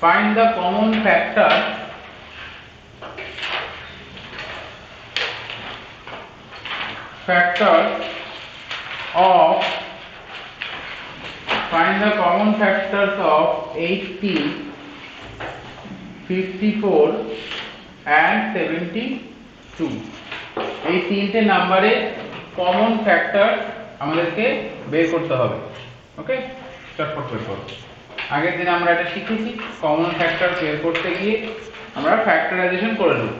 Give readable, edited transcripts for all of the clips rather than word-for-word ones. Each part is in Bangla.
Find the common factor of find the common factors of 80, 54 and 72. এই তিনটে নাম্বারে কমন ফ্যাক্টর আমাদেরকে বের করতে হবে। ওকে, চটপট বের করো। আগের দিন আমরা এটা শিখেছি, কমন ফ্যাক্টর বের করতে গিয়ে আমরা ফ্যাক্টরাইজেশন করে নেব।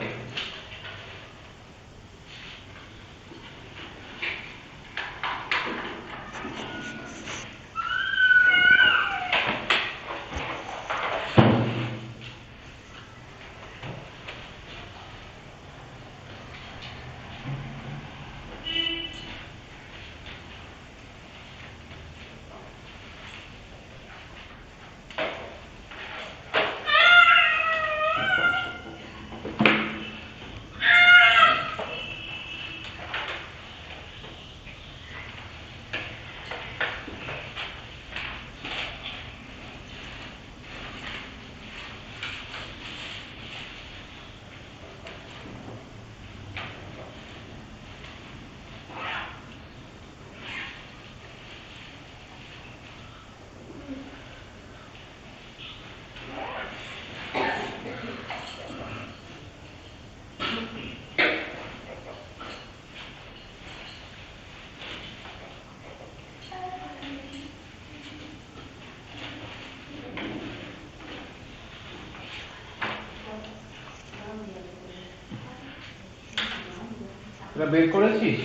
বের করেছিস?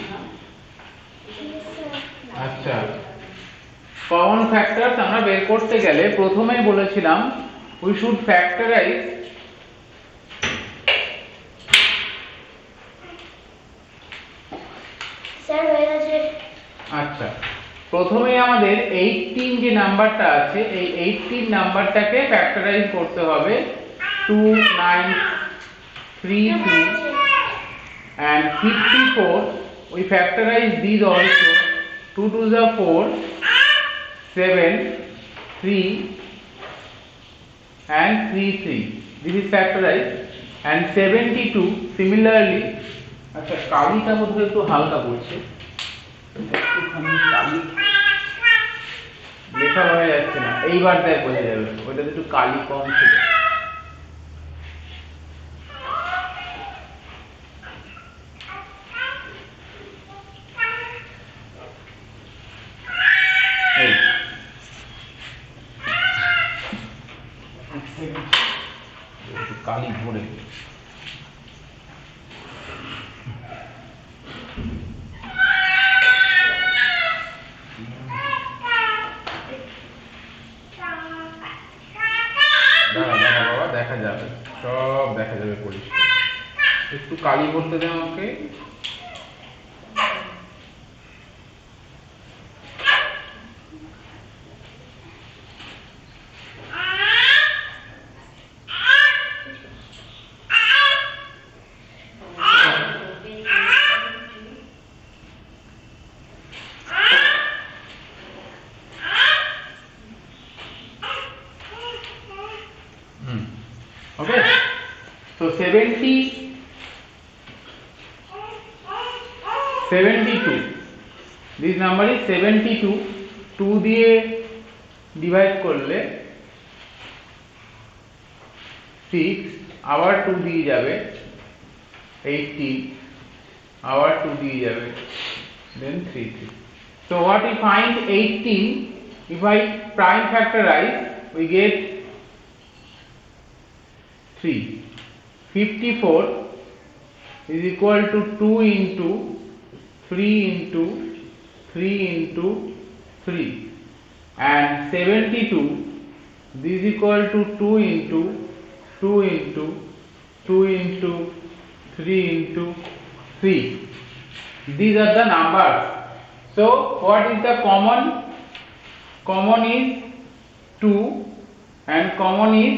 আচ্ছা, কমন ফ্যাক্টরস আমরা বের করতে গেলে প্রথমেই বলেছিলাম উই শুড ফ্যাক্টরাইজ আচ্ছা, প্রথমেই আমাদের 18 যে নাম্বারটা আছে এই 18 নাম্বারটাকে ফ্যাক্টরাইজ করতে হবে 2933 and 54 we factorize these also 2 to the 4 7 3 and 3 3 this is factorized and 72 similarly আচ্ছা কালিটা বোধহয় একটু হালকা পড়ছে একটুখানি কালি লেখা হয়ে যাচ্ছে না এইবার দেখ বোঝা যাবে ওইটাতে একটু কালি কম ছিল কালি ভরে বাবা দেখা যাবে সব দেখা যাবে পরিষ্কার একটু কালি করতে দেন আমাকে Okay, so 72 this number is 72 2 দিয়ে ডিভাইড করলে 6 আবার 2 দিয়ে যাবে 18 আবার 2 দিয়ে যাবে then 3 3 so what we find 18 if I prime factorize we get 3 54 is equal to 2 into 3 into 3 into 3 and 72 this is equal to 2 into 2 into 2 into 3 into 3 these are the numbers so what is the common is 2 and common is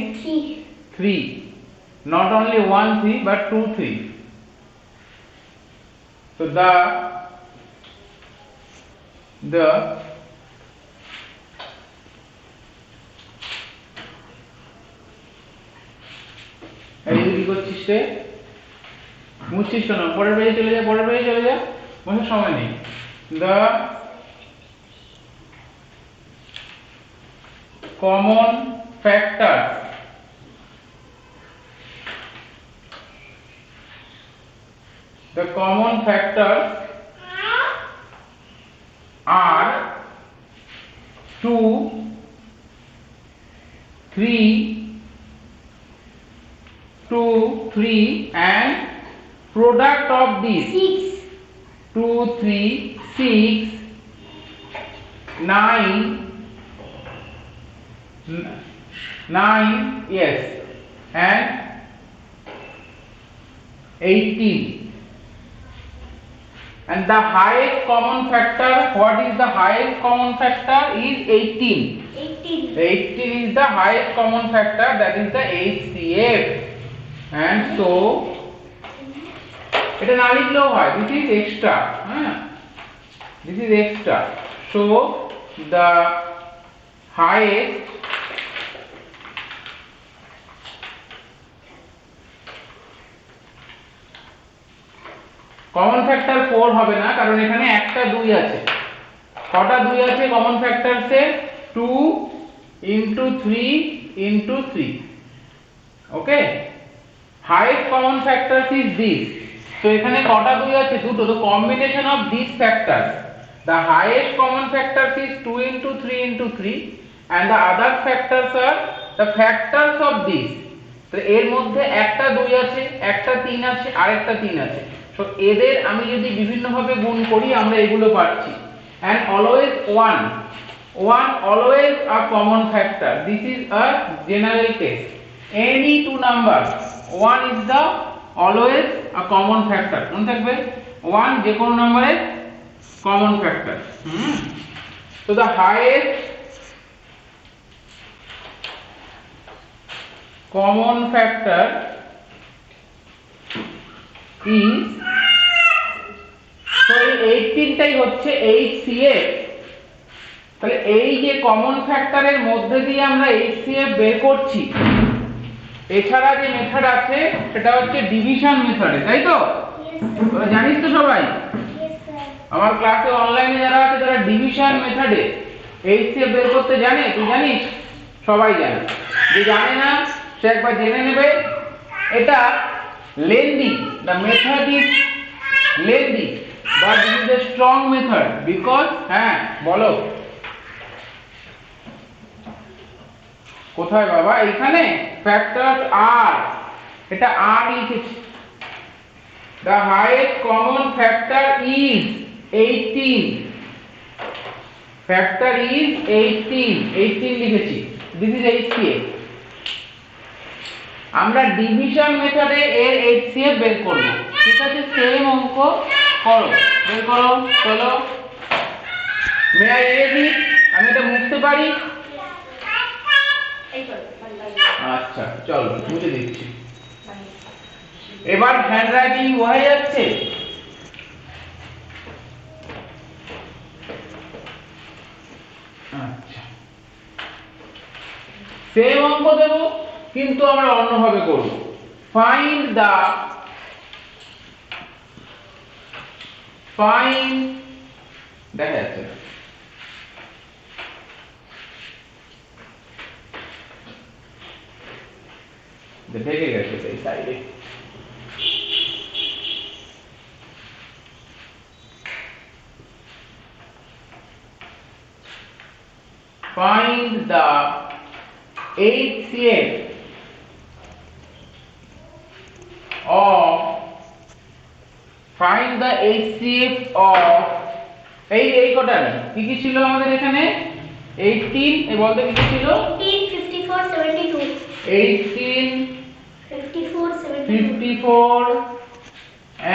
3 not only 1 3 but 2 3 so the রে মুছছিস কেন? পরের পেজে চলে যা, পরের পেজে চলে যা, বসার সময় নেই। The common factor are 2, 3 and product of these 2, 3, 6, 9, yes, and 18. And the highest common factor, what is the highest common factor? Is 18. 18 is the highest common factor, that is the HCF. And so এটা না লিখলেও হয়, this is extra, this is extra. So the highest common factor 4 হবে না, কারণ এখানে একটা 2 আছে। কটা 2 আছে কমন ফ্যাক্টরসে? 2 into 3 into 3. Okay, highest common factors is this. তো এখানে কটা 2 আছে? দুটো। তো combination of this factors, the highest common factors is 2 into 3 into 3 and the other factors are the factors of this. তো এর মধ্যে একটা 2 আছে, একটা 3 আছে, আর একটা 3 আছে। তো এদের আমি যদি বিভিন্ন ভাবে গুণ করি আমরা এগুলো পাচ্ছি। and always one always a common factor. This is a general case. Any two numbers, one is the always a common factor. মনে থাকবে, one যে কোনো নম্বরের common factor. So the highest common factor is, তো এই 18টাই হচ্ছে HCF। তাহলে এই যে কমন ফ্যাক্টরের মধ্যে দিয়ে আমরা HCF বের করছি, এছাড়া যে মেথড আছে সেটা হচ্ছে ডিভিশন মেথডে, তাই তো? তোরা জানিস তো সবাই? আমার ক্লাসে অনলাইনে যারা আছে তারা ডিভিশন মেথডে HCF বের করতে জানে। তুই জানিস? সবাই জানে। যে জানে না সে একবার জেনে নেবে। এটা lengthy, the method is lengthy, but it is a strong method because বলো কোথায় বাবা? এখানে ফ্যাক্টরস আর, এটা আর লিখেছি। the highest common factor is 18, factor is 18 লিখেছি। this is HCF। আমরা ডিভিশন মেথডে এর HCF বের করব। ঠিক আছে, সেম অঙ্ক করো, বের করো। চলো, মে আই এরেজ ইট? আমি এটা মুছতে পারি? আচ্ছা চলো মুছে দিচ্ছি। এবার হ্যান্ড রাইটিং হয়ে যাচ্ছে। আচ্ছা, সেম অঙ্ক দেব কিন্তু আমরা অন্যভাবে করব। ফাইন্ড দেখা যাচ্ছে ঢেকে গেছে এই সাইডে। Find the HCF of এই কটা নেই, কি ছিল আমাদের এখানে? 18, এই বলতে কি ছিল? 18, 54, 72 18, 54, 54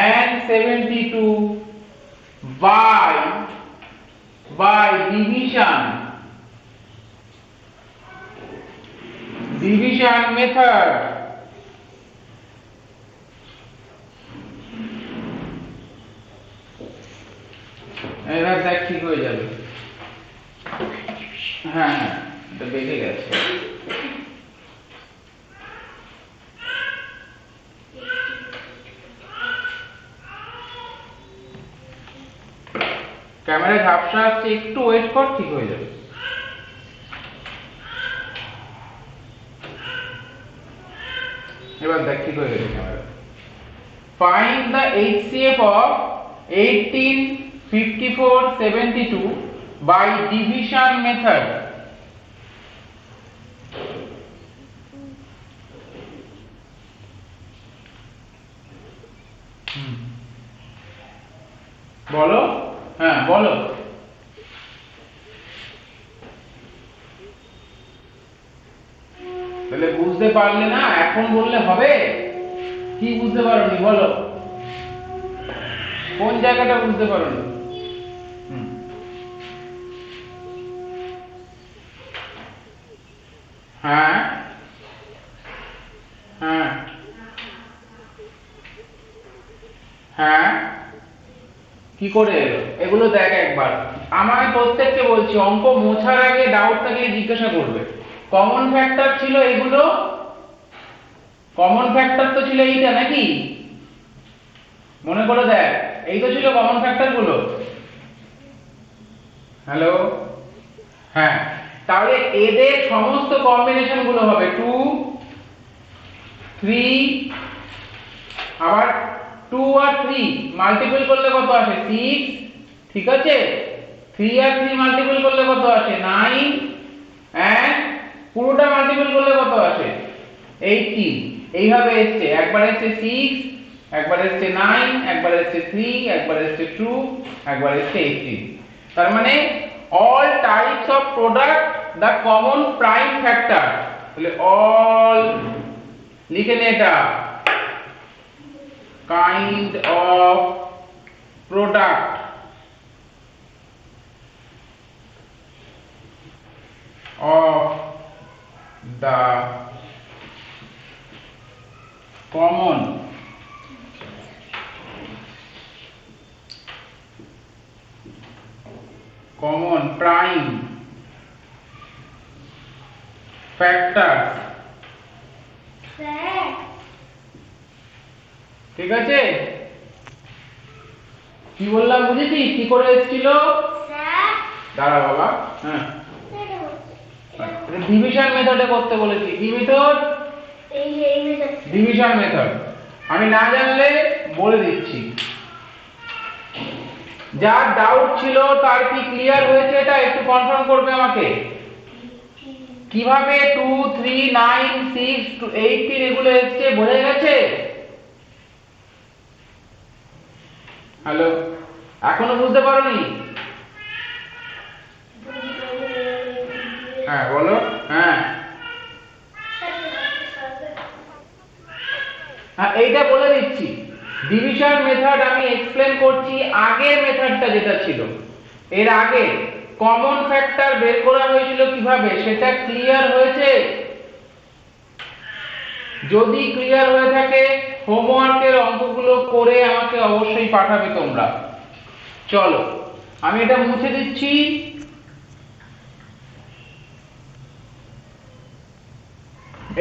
and 72 by division method. এবার দেখ ঠিক হয়ে যাবে। হ্যাঁ এটা বেঁকে গেছে। ক্যামেরা ঝাপসা আসছে, একটু ওয়েট কর, ঠিক হয়ে যাবে। এবার দেখ ঠিক হয়ে গেছে camera. Find the HCF of 18, 54, 72 by division method. বলো, হ্যাঁ বলো। তাহলে বুঝতে পারলে না, এখন বললে হবে? কি বুঝতে পারোনি বলো, কোন জায়গাটা বুঝতে পারোনি? হ্যাঁ হ্যাঁ হ্যাঁ, কি করে এলো এগুলো দেখ একবার। আমায় প্রত্যেককে বলছি, অঙ্ক মোছার আগে ডাউট থাকলে জিজ্ঞাসা করবে। কমন ফ্যাক্টর ছিল এগুলো, কমন ফ্যাক্টর তো ছিল এইটা নাকি? মনে করে দেখ, এই তো ছিল কমন ফ্যাক্টর গুলো। হ্যালো, হ্যাঁ, তাহলে এদের সমস্ত কম্বিনেশন গুলো হবে 2, 3, আবার 2 আর 3 মাল্টিপল করলে কত আসে? 6, ঠিক আছে? 3 আর 3 মাল্টিপল করলে কত আসে? 9, এন্ড পুরোটা মাল্টিপল করলে কত আসে? 18। এইভাবে এসছে, একবার এসছে 6, একবার এসছে 9, একবার এসছে 3, একবার এসছে 2, একবার এসছে 18। তার মানে all types of product the common prime factor, তাহলে all লিখে নে এটা, kind of product of the common prime factor, sir ঠিক আছে? কি বললাম বুঝেছিস? কি করে এসেছিল? স্যার দাঁড়া বাবা, হ্যাঁ, ডিভিশন মেথডে করতে বলেছি। কি মেথড? এই মেথড। Division method. আমি না জানলে বলে দিচ্ছি, যার ডাউট ছিল তার কি ক্লিয়ার হয়েছে এটা একটু কনফার্ম করবে আমাকে। কিভাবে 2, 3, 9, 6, 18 এগুলো এসছে বোঝা গেছে? হ্যালো, এখনো বুঝতে পারোনি? হ্যাঁ বলো, হ্যাঁ হ্যাঁ, এইটা বলে দিচ্ছি। ডিভিশন মেথড আমি এক্সপ্লেন করছি, আগের মেথডটা যেটা ছিল, এর আগে কমন ফ্যাক্টর বের করা হয়েছিল কিভাবে, সেটা ক্লিয়ার হয়েছে? যদি ক্লিয়ার হয়ে থাকে হোমওয়ার্কের অঙ্কগুলো করে আমাকে অবশ্যই পাঠাবে তোমরা। চলো আমি এটা মুছে দিচ্ছি।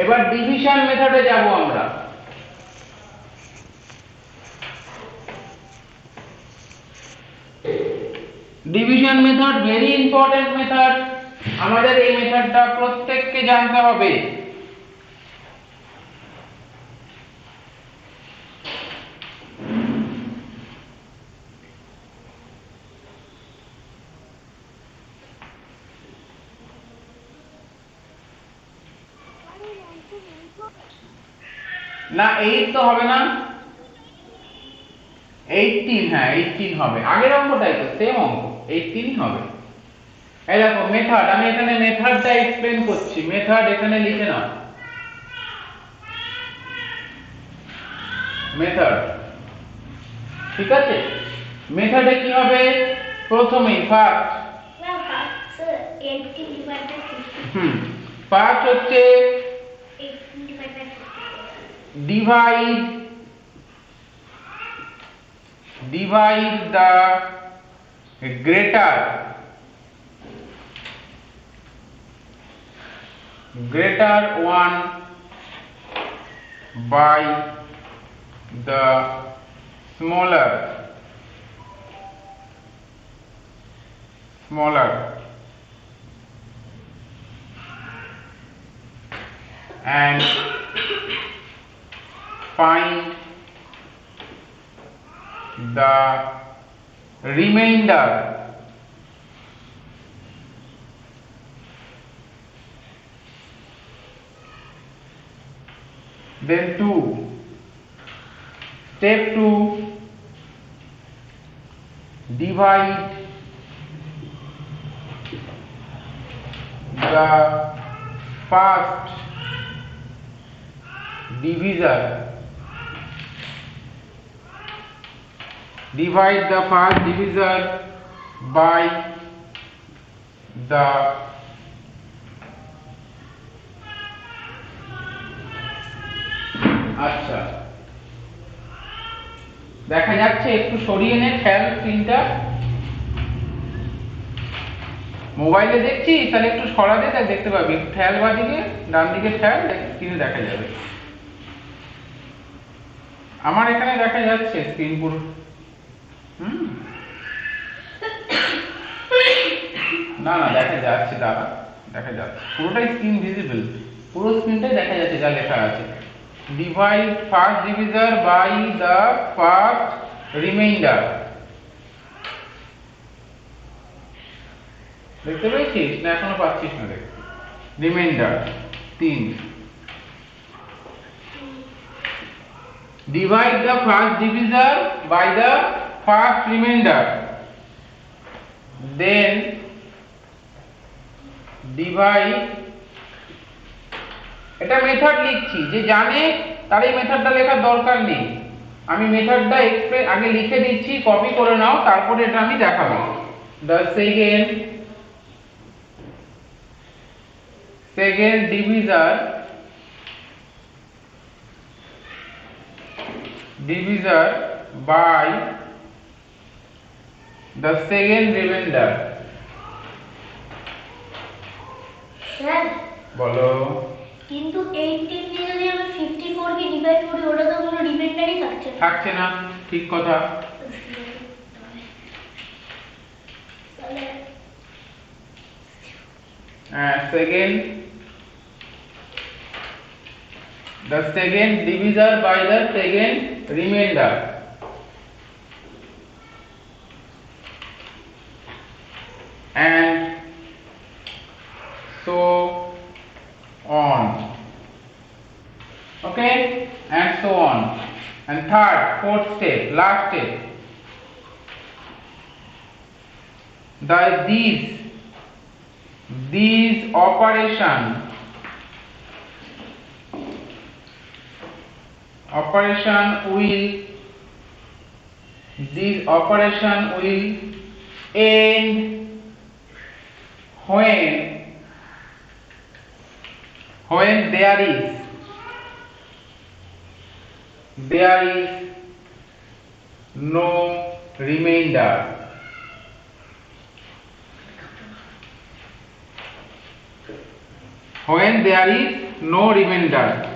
এবার ডিভিশন মেথডে যাব আমরা। Division method very important method, আমাদের এই মেথডটা প্রত্যেককে জানতে হবে। না 8 তো হবে না, 18, হ্যাঁ 18 হবে, আগের অঙ্কটাই তো সেম অঙ্ক, 18 হবে। এই দেখো মেথড, আমি এখানে মেথডটা এক্সপ্লেন করছি, মেথড এখানে লিখে নাও। মেথড, ঠিক আছে? মেথডে কি হবে? প্রথমেই ফার্স্ট, না স্যার 80 ডিভাইড বাই 50। ফার্স্ট হচ্ছে 80 divide by 50। divide the greater one by the smaller, smaller and find the remainder then 2 step 2 divide the first divisor by the আচ্ছা দেখা যাচ্ছে একটু সরিয়ে নে খেয়াল স্ক্রিনটা মোবাইলে দেখছিস তাহলে একটু সরাতে তাহলে দেখতে পাবি খেয়াল বাদিকে ডান দিকে খেয়াল স্ক্রিনে দেখা যাবে আমার এখানে দেখা যাচ্ছে স্ক্রিন পুরো না না দেখা যাচ্ছে দাদা দেখা যাচ্ছে পুরোটাই স্ক্রিন ভিজিবল পুরো স্ক্রিনটাই দেখা যাচ্ছে যা লেখা আছে divide first divisor by the first remainder দেখতে পেয়েছিস না এখনো পাচ্ছিস না দেখতে remainder 3 divide the first divisor by the first remainder then divide এটা মেথড লিখছি যে জানে তার এই মেথডটা লেখার দরকার নেই আমি মেথডটা আগে লিখে দিচ্ছি কপি করে নাও তারপরে এটা আমি দেখাবো the second divisor by the second remainder sir বলো কিন্তু 18 দিয়ে যদি আমি 54 কে ডিভাইড করি ওটা তো কোনো রিমাইন্ডারই থাকছে না ঠিক কথা the second divisor by the second remainder and so on okay and so on and fourth step last step these operation will end when there is no remainder when there is no remainder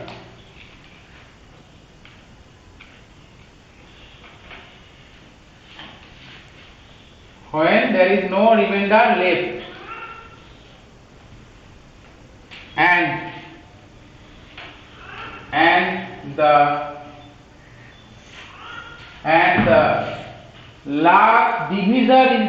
when there is no remainder left and the last divisor is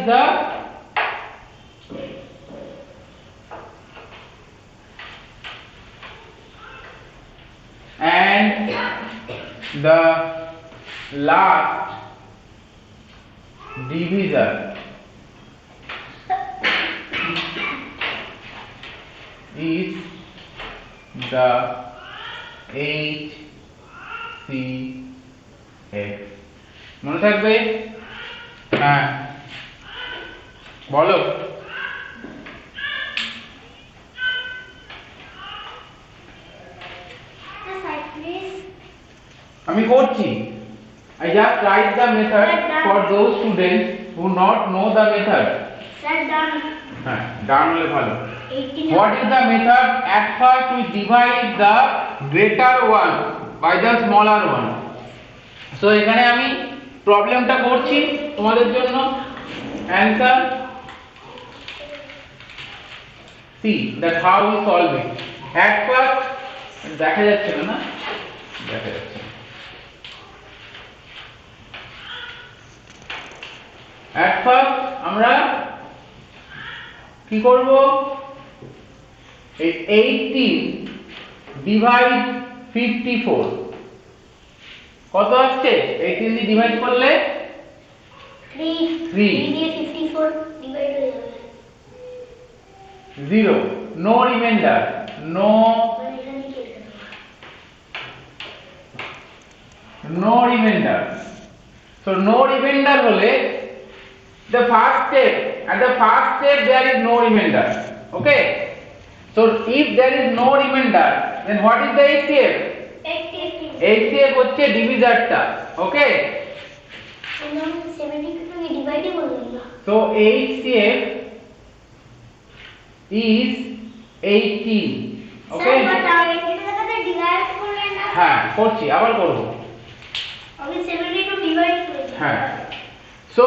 the is the HCF মনে থাকবে হ্যাঁ বলো আমি করছি I just write the method for those students who not know the method sir done হ্যাঁ ডান হলে ভালো 18 what is the method at first we divide the greater one by the smaller one so এখানে আমি প্রবলেমটা করছি তোমাদের জন্য answer see that how we solve it. At first দেখা যাচ্ছে না দেখা যাচ্ছে না। At first আমরা কি করব, এই 18 ডিভাইড 54 কত আসছে? 18 দিয়ে ডিভাইড করলে 3 দিয়ে 54 ডিভাইড হয়ে যাবে 0, no remainder, no remainder. So no remainder হলে the first step, at the first step there is no remainder. Okay, so if there is no remainder, then what is the HCF? HCF হচ্ছে ডিভিজারটা। Okay, আমরা 72 কে ডিভাইডই করব না। so HCF is 18. Okay, sir but এটার সাথে ডিভাইড করলে না, হ্যাঁ করছি, আবার করব। আমি 72 ডিভাইড করে দিই। হ্যাঁ, so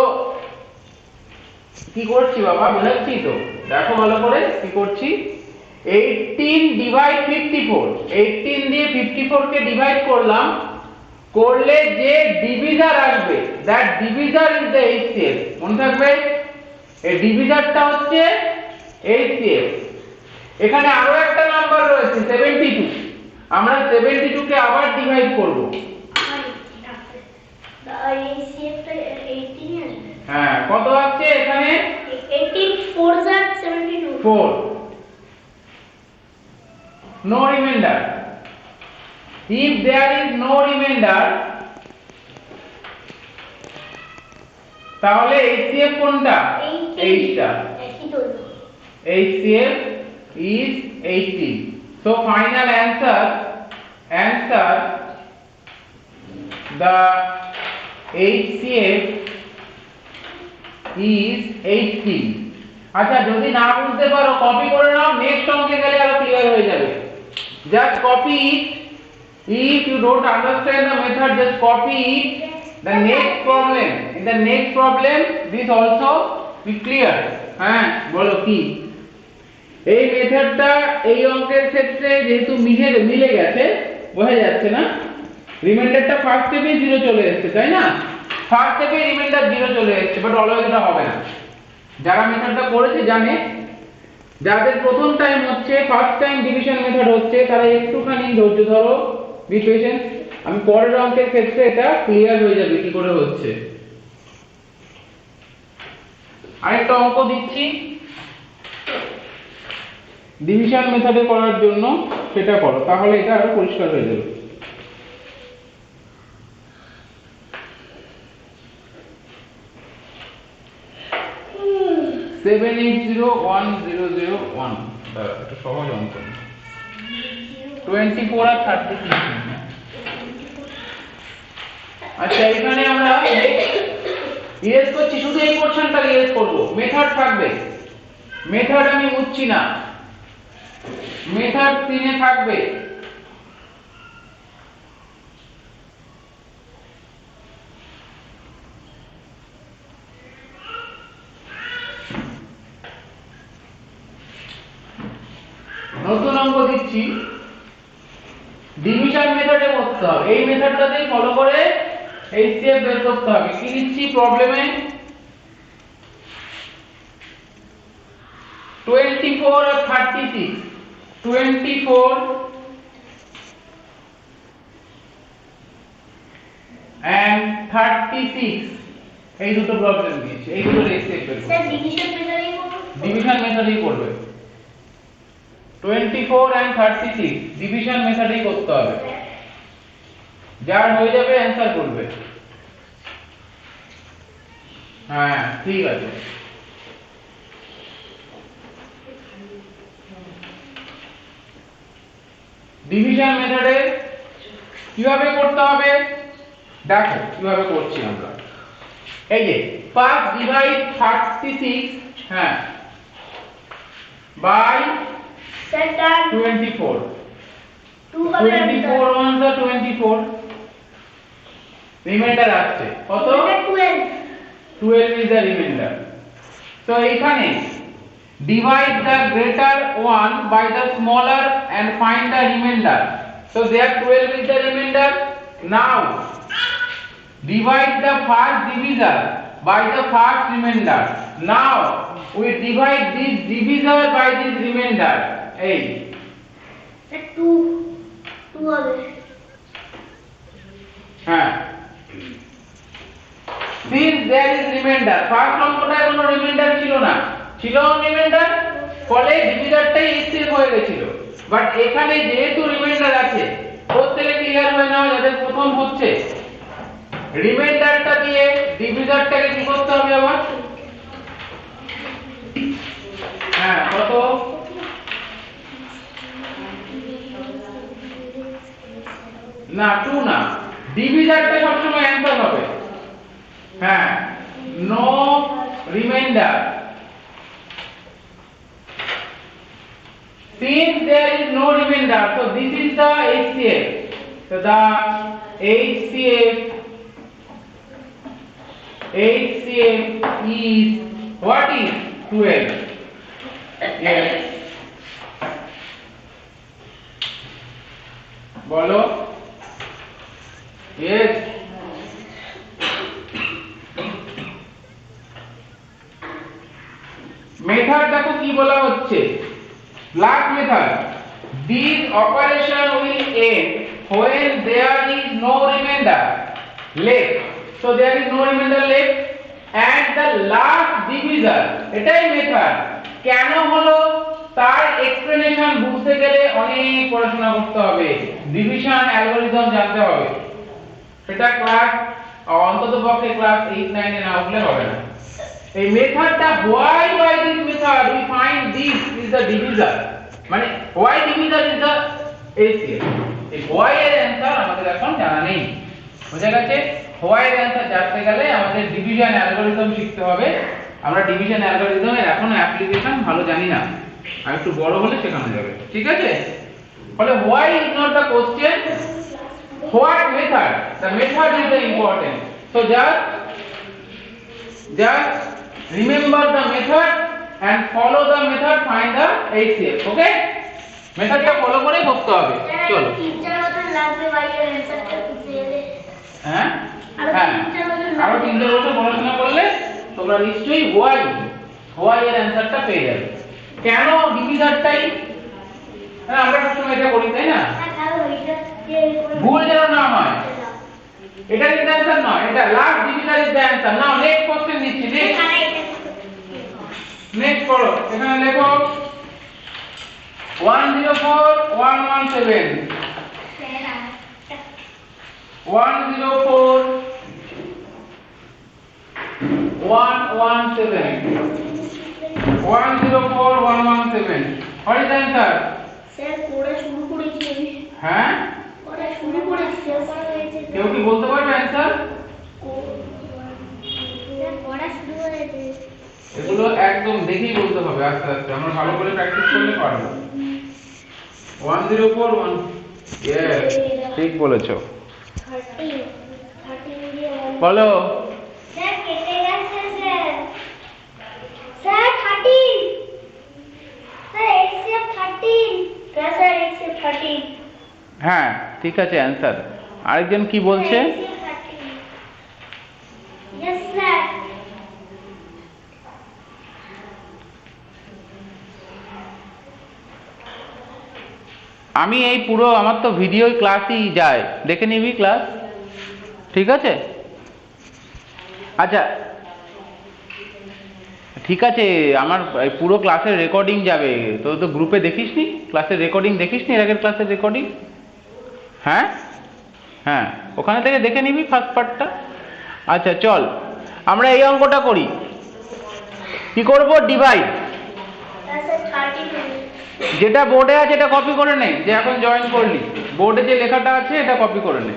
কি করছি বাবা, বোঝাচ্ছি তো, দেখো ভালো করে কি করছি। 18 ডিভাইড 54, 18 দিয়ে 54 কে ডিভাইড করলাম, করলে যে ডিভিজার আসবে, দ্যাট ডিভিজার ইজ দ্য HCF। মনে থাকবে, এই ডিভিজারটা হচ্ছে HCF। এখানে আরো একটা নাম্বার রয়েছে 72, আমরা 72 কে আবার ডিভাইড করব। হ্যাঁ, কত আছে এখানে? 18 4 are 72 4, no remainder. If there is no remainder, তাহলে HCF কোনটা? 8টা। একই ধরবো। HCF is 18. So final answer, the HCF is 18. আচ্ছা, যদি না বুঝতে পারো কপি করে নাও, নেক্সট অঙ্কে গেলে আরো ক্লিয়ার হয়ে যাবে। Just copy it. If you don't understand the method, just copy it. The next problem, in the next problem, this also be clear. হ্যাঁ, বলো কি? এই মেথডটা এই অঙ্কের ক্ষেত্রে যেহেতু মিলে গেছে, বোঝা যাচ্ছে না? রিমাইন্ডারটা ফার্স্ট স্টেপে 0 চলে এসেছে, তাই না? ফার্স্ট স্টেপে রিমাইন্ডার 0 চলে এসেছে, বাট অলওয়েজ এটা হবে না। যারা মেথডটা করেছে জানে, যাদের প্রথম টাইম হচ্ছে, ফার্স্ট টাইম ডিভিশন মেথড হচ্ছে, তারা একটুখানি ধৈর্য ধরো, বি পেশেন্ট। আমি পরের অঙ্কের ক্ষেত্রে এটা ক্লিয়ার হয়ে যাবে কি করে হচ্ছে। আরেকটা অঙ্ক দিচ্ছি ডিভিশন মেথডে করার জন্য, সেটা করো, তাহলে এটা আরো পরিষ্কার হয়ে যাবে। সেভেন 80101, এটা সহজ অঙ্ক। 24 আর 36। আচ্ছা, এখানে আমরা ইরেজ করছি, শুধু এই পোরশনটা ইরেজ করব, মেথড থাকবে। মেথড আমি বুঝছি না, মেথড স্ক্রিনে থাকবে। নতুন অঙ্ক দিচ্ছি, ডিভিশন মেথডে করতে হবে। এই মেথডটাতেই ফলো করে HCF বের করতে হবে। কি দিচ্ছি প্রবলেমে? 24 আর 36, 24 and 36, এই দুটো প্রবলেম দিয়েছি, এই দুটো HCF বের করতে স্যার হবে। ডিভিশন মেথডেই করব। ডিভিশন মেথডেই করবে। 24 and 36 ডিভিশন মেথডেই করতে হবে। যার হয়ে যাবে অ্যানসার করবে। হ্যাঁ, ঠিক আছে। ডিভিশন মেথডে কিভাবে করতে হবে দেখো, কিভাবে করছি আমরা। এই যে 5 ডিভাইড 36, হ্যাঁ, বাই স্যার তার 24, 2 হবে 24 ones are 24, রিমাইন্ডার আসছে কত? 12 12 is the remainder. So এখানে divide the greater one by the smaller and find the remainder. So there 12 is the remainder. Now divide the first divisor by the first remainder. Now we divide this divisor by this remainder. Hey, 2 হবে হ্যাঁ, since there is remainder, first অঙ্কটায় কোনো রিমাইন্ডার ছিল না, ছিল রিমাইন্ডার, ফলে ডিভিজারটাই এক্সেস হয়ে গেছিল। বাট এখানে যেহেতু রিমাইন্ডার আছে, প্রত্যেকে ক্লিয়ার হয়ে নাও যাদের প্রথম হচ্ছে, রিমাইন্ডারটা দিয়ে ডিভিজারটাকে কি করতে হবে আবার? হ্যাঁ, কত? না 2 না, ডিভিজারটা সবসময় অ্যান্সার হবে। হ্যাঁ, no reminder, since there is no remainder, so this is the HCF. So the HCF is what is 12? Yes. বলো। Yes. মেথড দেখো কি বলা হচ্ছে, block method. This operation will end when there is no remainder left. So there is no remainder left and the last divisor, এটাই মেথড। কেন হলো তার এক্সপ্লেনেশন বুঝতে গেলে অনেক পড়াশোনা করতে হবে, ডিভিশন অ্যালগরিদম জানতে হবে। সেটা ক্লাস অন্ততপক্ষে ক্লাস 8 9 এ না উঠলে হবে না। এই মেথডটা why by this method we find this is the divisor, মানে why divisor is the HCF। এই why এর অ্যানসার আমাদের এখন জানা নেই, বুঝা গেছে? why এর অ্যানসার জানতে গেলে আমাদের ডিভিশন অ্যালগরিদম শিখতে হবে। আমরা ডিভিশন অ্যালগরিদমের এখনো অ্যাপ্লিকেশন ভালো জানি না, আর একটু বড় হলে শেখানো যাবে, ঠিক আছে? ফলে why is not the question, what method, the method is the important. So just remember the method and follow the method, find the HCF, okay? মেথডটা ফলো করে করতে হবে। চলো, তিনটার মতো লাগবে বাইরের অ্যানসারটা খুঁজে এলে। হ্যাঁ হ্যাঁ, আরো 3 বছর পড়াশোনা করলে তোমরা নিশ্চয়ই why এর অ্যানসারটা পেয়ে যাবে। কেন ডিভিজারটাই, হ্যাঁ আমরা সবসময় এটা করি তাই না? ভুল যেন না হয়, এটা কিন্তু অ্যানসার নয়, এটা last divisor is the answer. Now next question দিচ্ছি, নেক্সট পড়ো, এখানে লেখো 104 117 104 117 104 117, what is the answer? Sir পড়া শুরু করেছি আমি। হ্যাঁ, পড়া শুরু করেছি স্যার, পড়া হয়েছে। কেউ কি বলতে পারবে অ্যানসার? স্যার পড়া শুরু হয়েছে। এগুলো একদম দেখেই বলতে হবে, আস্তে আস্তে আমরা ভালো করে প্র্যাকটিস করলে পারবো। 104 1, ইয়েস ঠিক বলেছো। 13 দিয়ে বলো। স্যার কেটে গেছে sir. Sir 13, sir HCF 13, sir HCF 13। হ্যাঁ ঠিক আছে অ্যানসার। আরেকজন কি বলছে? Yes sir. আমি এই পুরো আমার তো ভিডিও ক্লাসই যায়, দেখে নিবি ক্লাস, ঠিক আছে? আচ্ছা ঠিক আছে, আমার এই পুরো ক্লাসের রেকর্ডিং যাবে, তো গ্রুপে দেখিসনি ক্লাসের রেকর্ডিং, দেখিসনি এর আগের ক্লাসের রেকর্ডিং? হ্যাঁ হ্যাঁ, ওখানে থেকে দেখে নিবি ফার্স্ট পার্টটা। আচ্ছা চল আমরা এই অঙ্কটা করি। কি করব? ডিভাইড। যেটা বোর্ডে আছে এটা কপি করে নে, যে এখন জয়েন করলি বোর্ডে যে লেখাটা আছে এটা কপি করে নে।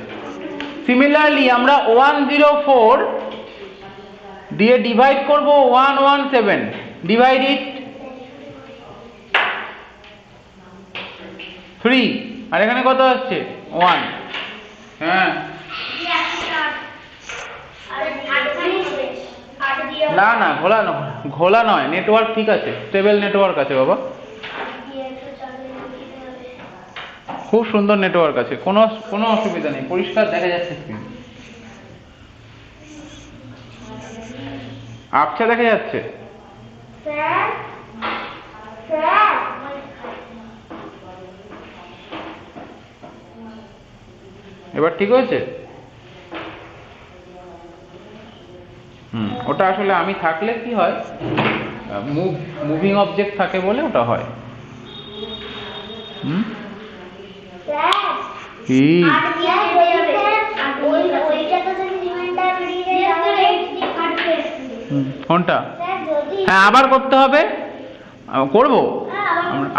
সিমিলারলি আমরা 104 দিয়ে ডিভাইড করব 117, ডিভাইড ইট 3, আর এখানে কত আসছে 1। হ্যাঁ আর 8 দিয়ে না না ঘোলা ঘোলা নয়, নেটওয়ার্ক ঠিক আছে, স্টেবল নেটওয়ার্ক আছে বাবা, খুব সুন্দর নেটওয়ার্ক আছে, কোনো কোনো অসুবিধা নেই, পরিষ্কার দেখা যাচ্ছে স্ক্রিন। আচ্ছা দেখা যাচ্ছে। এবার ঠিক হয়েছে? ওটা আসলে আমি থাকলে কি হয়, মুভিং অবজেক্ট থাকে বলে ওটা হয়। কি কোনটা? হ্যাঁ আবার করতে হবে, করবো,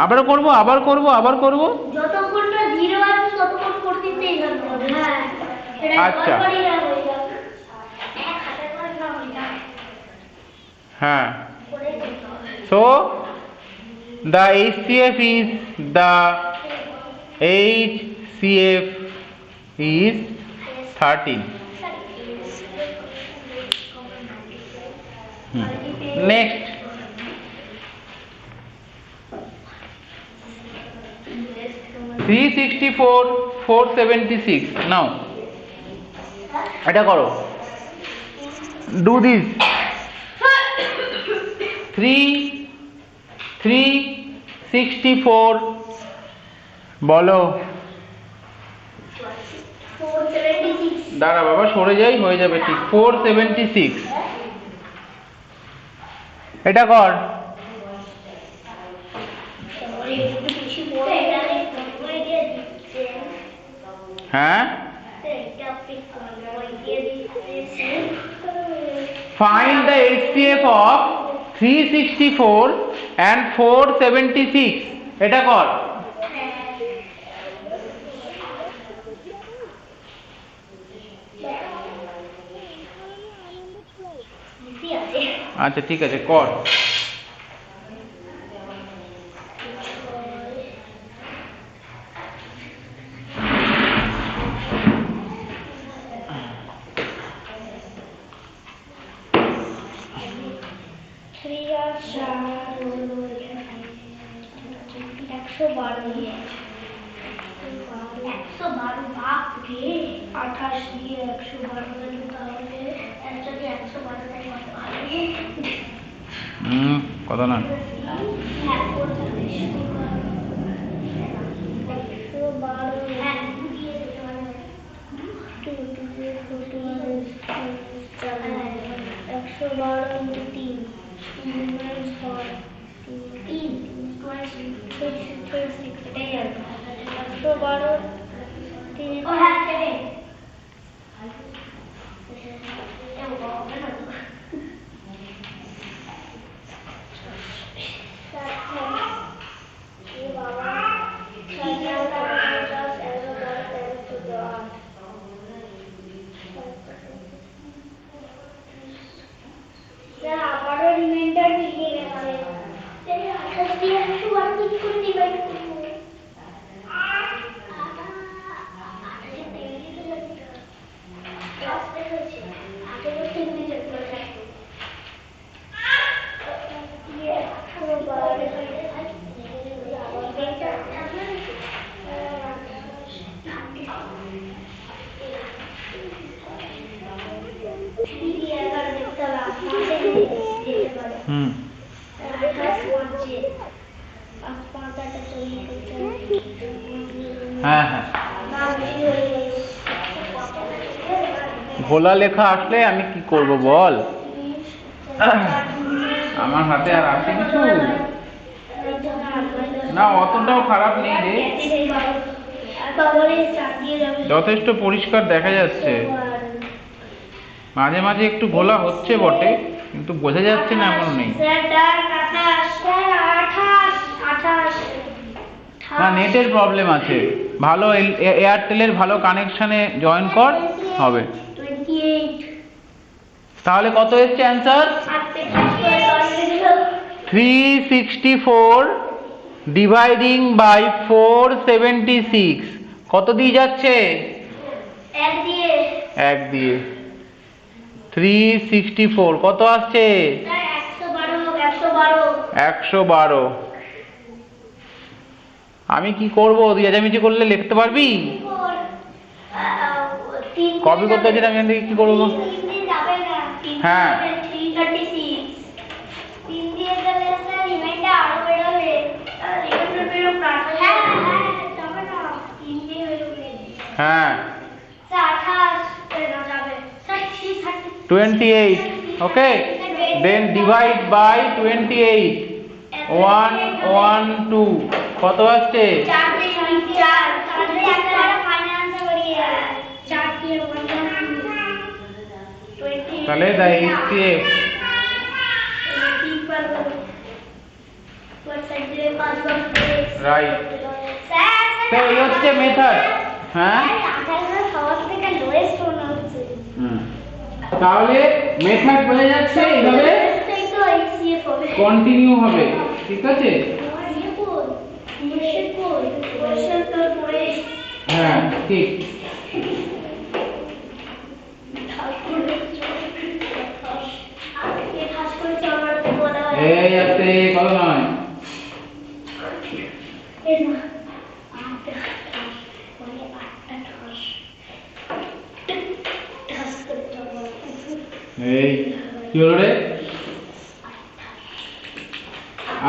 আবার করবো, আবার করবো, আবার করবো। যতক্ষণ না 0 আছে ততক্ষণ করতেই থাকতে হবে। হ্যাঁ আচ্ছা হ্যাঁ, so the HCF is the 13. Next, 364 476. Now এটা করো, do this 364 বলো, 476 দাঁড়া বাবা সরে যাই, হয়ে যাবে ঠিক, 476 এটা কর। হ্যাঁ find the HCF of 364 and 476 এটা কর। আচ্ছা ঠিক আছে কর। কত না হ্যাঁ হ্যাঁ ঘোলা লেখা আসলে আমি কি করব বল, আমার হাতে আর আছে কিছু না, অতটাও খারাপ নেই রে, যথেষ্ট পরিষ্কার দেখা যাচ্ছে, মাঝে মাঝে একটু ঘোলা হচ্ছে বটে কিন্তু বোঝা যাচ্ছে না এমন নেই। না নেটের প্রবলেম আছে, ভালো এয়ারটেলের ভালো কানেকশনে জয়েন কর হবে। তাহলে কত এসছে অ্যান্সার? 364 ডিভাইডিং বাই 476 কত দিয়ে যাচ্ছে? 1 দিয়ে। 1 দিয়ে 364 কত আসছে? স্যার 112 112। আমি কি করব? দিয়াজামিজি করলে লিখতে পারবি? কপি করতে হচ্ছে, আমি এখান থেকে কি করবো? হ্যাঁ, 336 3 দিয়ে গেলে স্যার রিমাইন্ডার আরো বেরোবে। রিমাইন্ডার বেরোবে। হ্যাঁ যাবে না, 3 দিয়ে বেরোবে। হ্যাঁ, স্যার 28 বেরো যাবে। Sir 30 28। Okay, then divide by 28। 112 কত আসছে? 4 দিয়ে 4 দিয়ে একটা ফাইনাল আনসার বেরিয়ে 4 দিয়ে 1 20। তাহলে দা HCF রাইট। তো এই হচ্ছে মেথড। হ্যাঁ, তাহলে মেথড বোঝা যাচ্ছে, এইভাবে কন্টিনিউ হবে। ঠিক আছে? হ্যাঁ ঠিক। এই আছে কত নয়? এই কি হলো রে?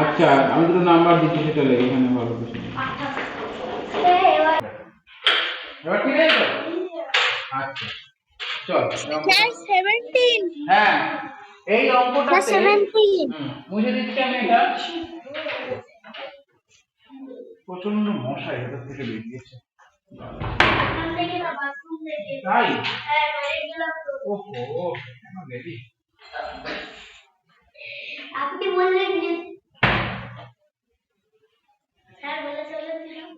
আচ্ছা, আমি দুটো নাম্বার দিচ্ছি, সেটা লেখ এখানে ভালো করে। এবার ঠিক আছে তো? আচ্ছা চল। স্যার 17 হ্যাঁ, এই অঙ্কটাতে 17 মুছে দিচ্ছি আমি এটা। প্রচন্ড মশা এটা থেকে বেরিয়েছে। তাই? ওহো, কেন গেলি? আপনি বললেন যে স্যার বলে চলেছিলাম।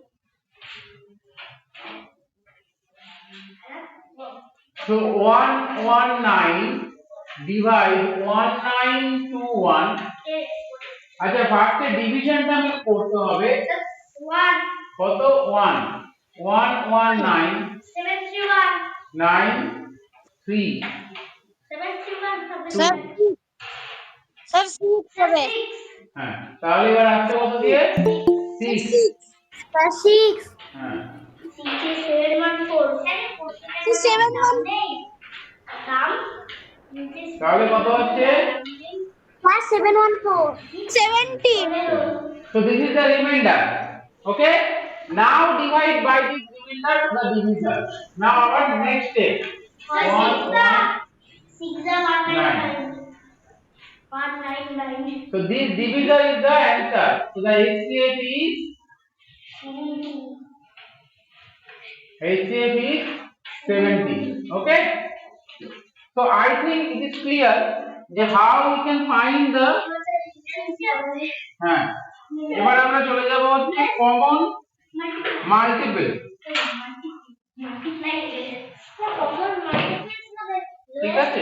So 119 divide 1921। আচ্ছা, ফার্স্টে ডিভিশনটা আমি করতে হবে। 1 কত? 1 119 71 9 3 স্যার 6 হবে। হ্যাঁ, তাহলে এবার আসছে কত দিয়ে? 6। 6 হ্যাঁ, 714 তাহলে কত হচ্ছে? 714 17 So this is the remainder. Okay, now divide by this remainder the divisor. Now our next step. 119. So this divisor is the answer. So the HCF is 70. Okay, so I think it is clear that how we can find the হ্যাঁ, এবার আমরা চলে যাব হচ্ছে কমন মাল্টিপল। ঠিক আছে?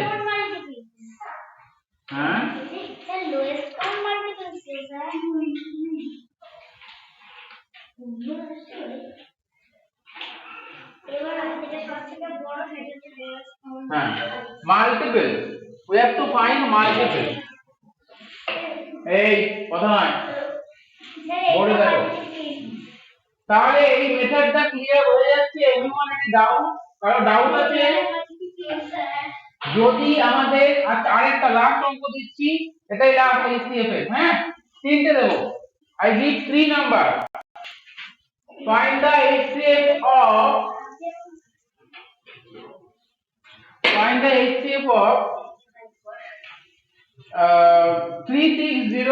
হ্যাঁ, হ্যাঁ, multiple, we have to find multiple। এই কথা নয়, বলে দেখো। তাহলে এই মেথডটা ক্লিয়ার হয়ে যাচ্ছে। Anyone any doubt? কারো ডাউট আছে? যদি আমাদের আরেকটা লাস্ট অঙ্ক দিচ্ছি, এটাই লাস্ট HCF এর। হ্যাঁ, তিনটে দেব। I give 3 number. Find the HCF of 360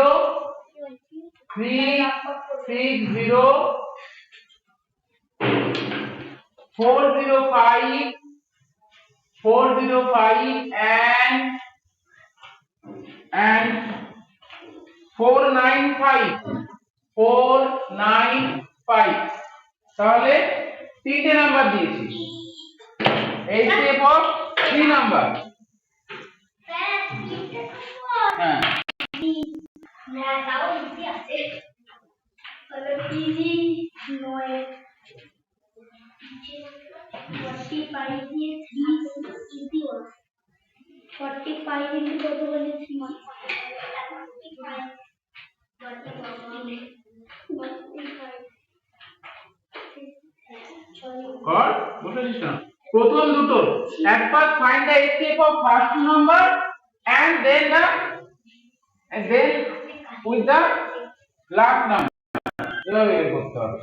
405 and 495। তাহলে তিনটে নাম্বার দিয়েছি। HCF of 3 number. হ্যাঁ, 45 into কত বলেছি 45 কর বুঝেছিস না প্রথম দুটো একবার find the HCF of first two number and then with the last number এভাবে বের করতে হবে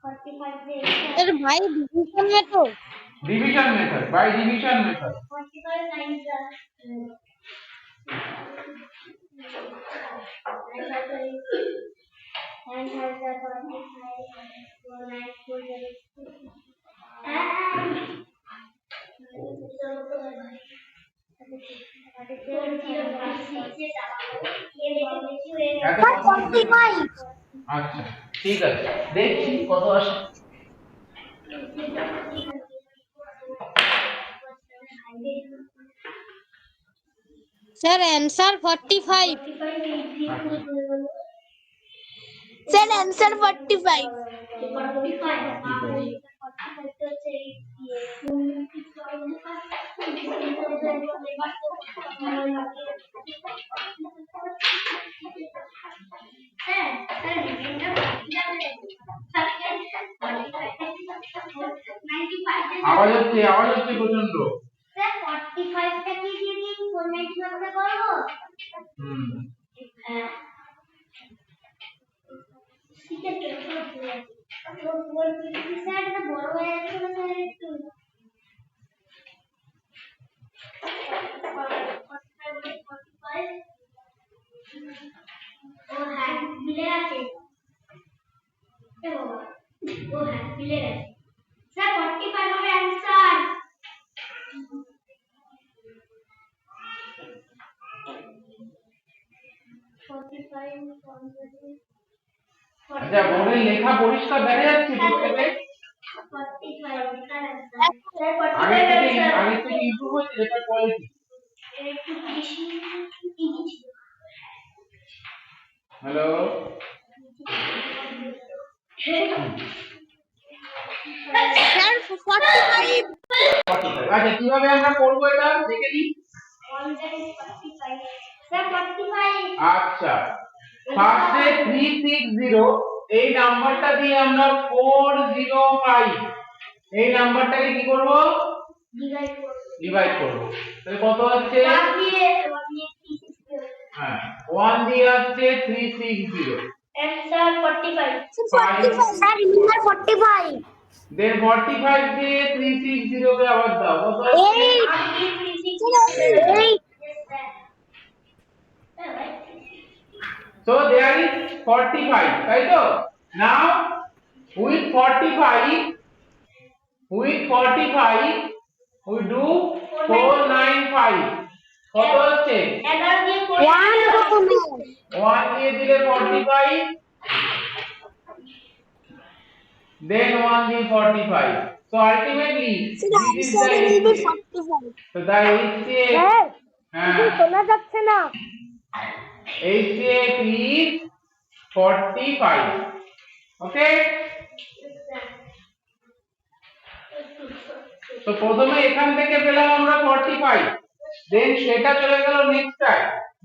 45 এর ভাই division method division method by division method 45 times the 9 has the 45 আচ্ছা ঠিক আছে দেখছি কত আসে স্যার অ্যানসার 45 আচ্ছা স্যার অ্যানসার 45 আওয়াজ হচ্ছে প্রচন্ড স্যার 45 টা কি দিয়ে কি 495 টা করব হুম হ্যাঁ ঠিক আছে তো বলছি স্যার এটা বড় হয়ে যাচ্ছে না স্যার একটু 45 ও হ্যাঁ মিলে আছে ও হ্যাঁ মিলে গেছে স্যার 45 হবে অ্যানসার আচ্ছা বোর্ডে লেখা পরিষ্কার দেখা যাচ্ছে প্রত্যেকে আগে থেকে ইমপ্রুভ হয়েছে এটা কোয়ালিটি হ্যালো স্যার 45 আচ্ছা কিভাবে আমরা করব এটা দেখে নিই আচ্ছা ফার্স্টে 360 এই নাম্বারটা দিয়ে আমরা 405 এই নাম্বারটাকে কি করব ডিভাইড করব তাহলে কত হচ্ছে হ্যাঁ 1 দিয়ে আসছে 360 Answer 45. 45 স্যার অ্যানসার 45 দেন 45 দিয়ে 360 কে আবার দাও কত হচ্ছে 8 so there is 45 তাই তো now with 45 we do 495 কত হচ্ছে 1 দিয়ে দিলে 45 then 1 দিয়ে 45 so ultimately this is the HCF. So the HCF হ্যাঁ শোনা যাচ্ছে না HCF is 45 okay তো প্রথমে এখান থেকে পেলাম আমরা 45 দেন সেটা চলে গেল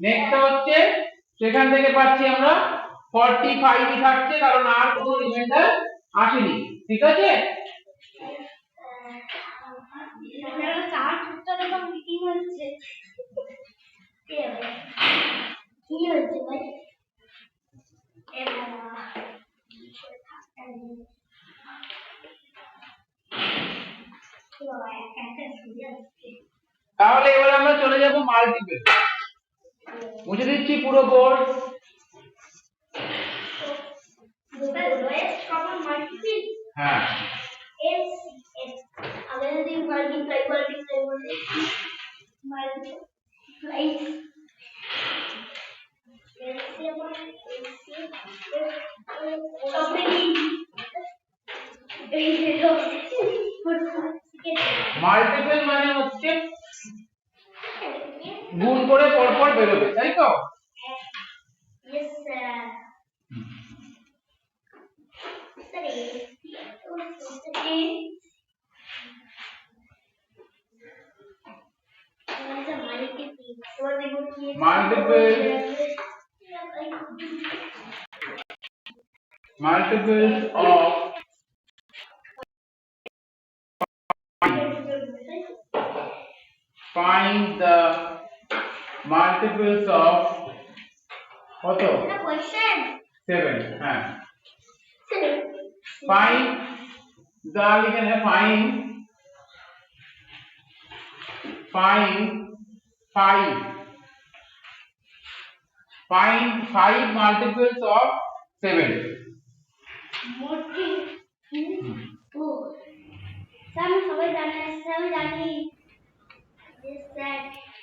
নেক্সটটা হচ্ছে সেখান থেকে পাচ্ছি আমরা 45 ই থাকছে কারণ আর কোনো রিমাইন্ডার আসেনি ঠিক আছে তাহলে এবার আমরা চলে যাব মাল্টিপল মুছে দিচ্ছি পুরো বোর্ড হ্যাঁ মাল্টিপল মানে হচ্ছে গুণ করে পরপর বেরোবে তাই তো Yes, sir. Sir, multiples of find the multiples of কত question 7 হ্যাঁ 7 find the লিখে নেবে find 5 multiples of 7 মোটি O sir সবাই জানি যে স্যার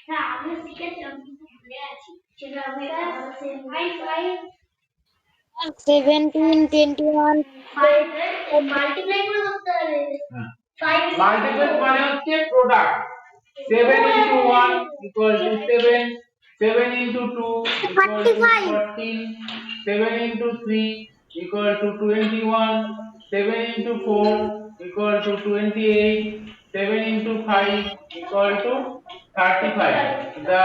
হ্যাঁ আমি শিখেছিলাম কিন্তু ভুলে আছি সেটা আমি 17, 21. 5 মাল্টিপ্লাই করে করতে হবে 5 মাল্টিপল মানে হচ্ছে product 7 into 1 equal to 7 7 into 2 equal to 14 7 into 3 equal to 21 7 into 4 equal to 28 7 into 5 equal to 35 the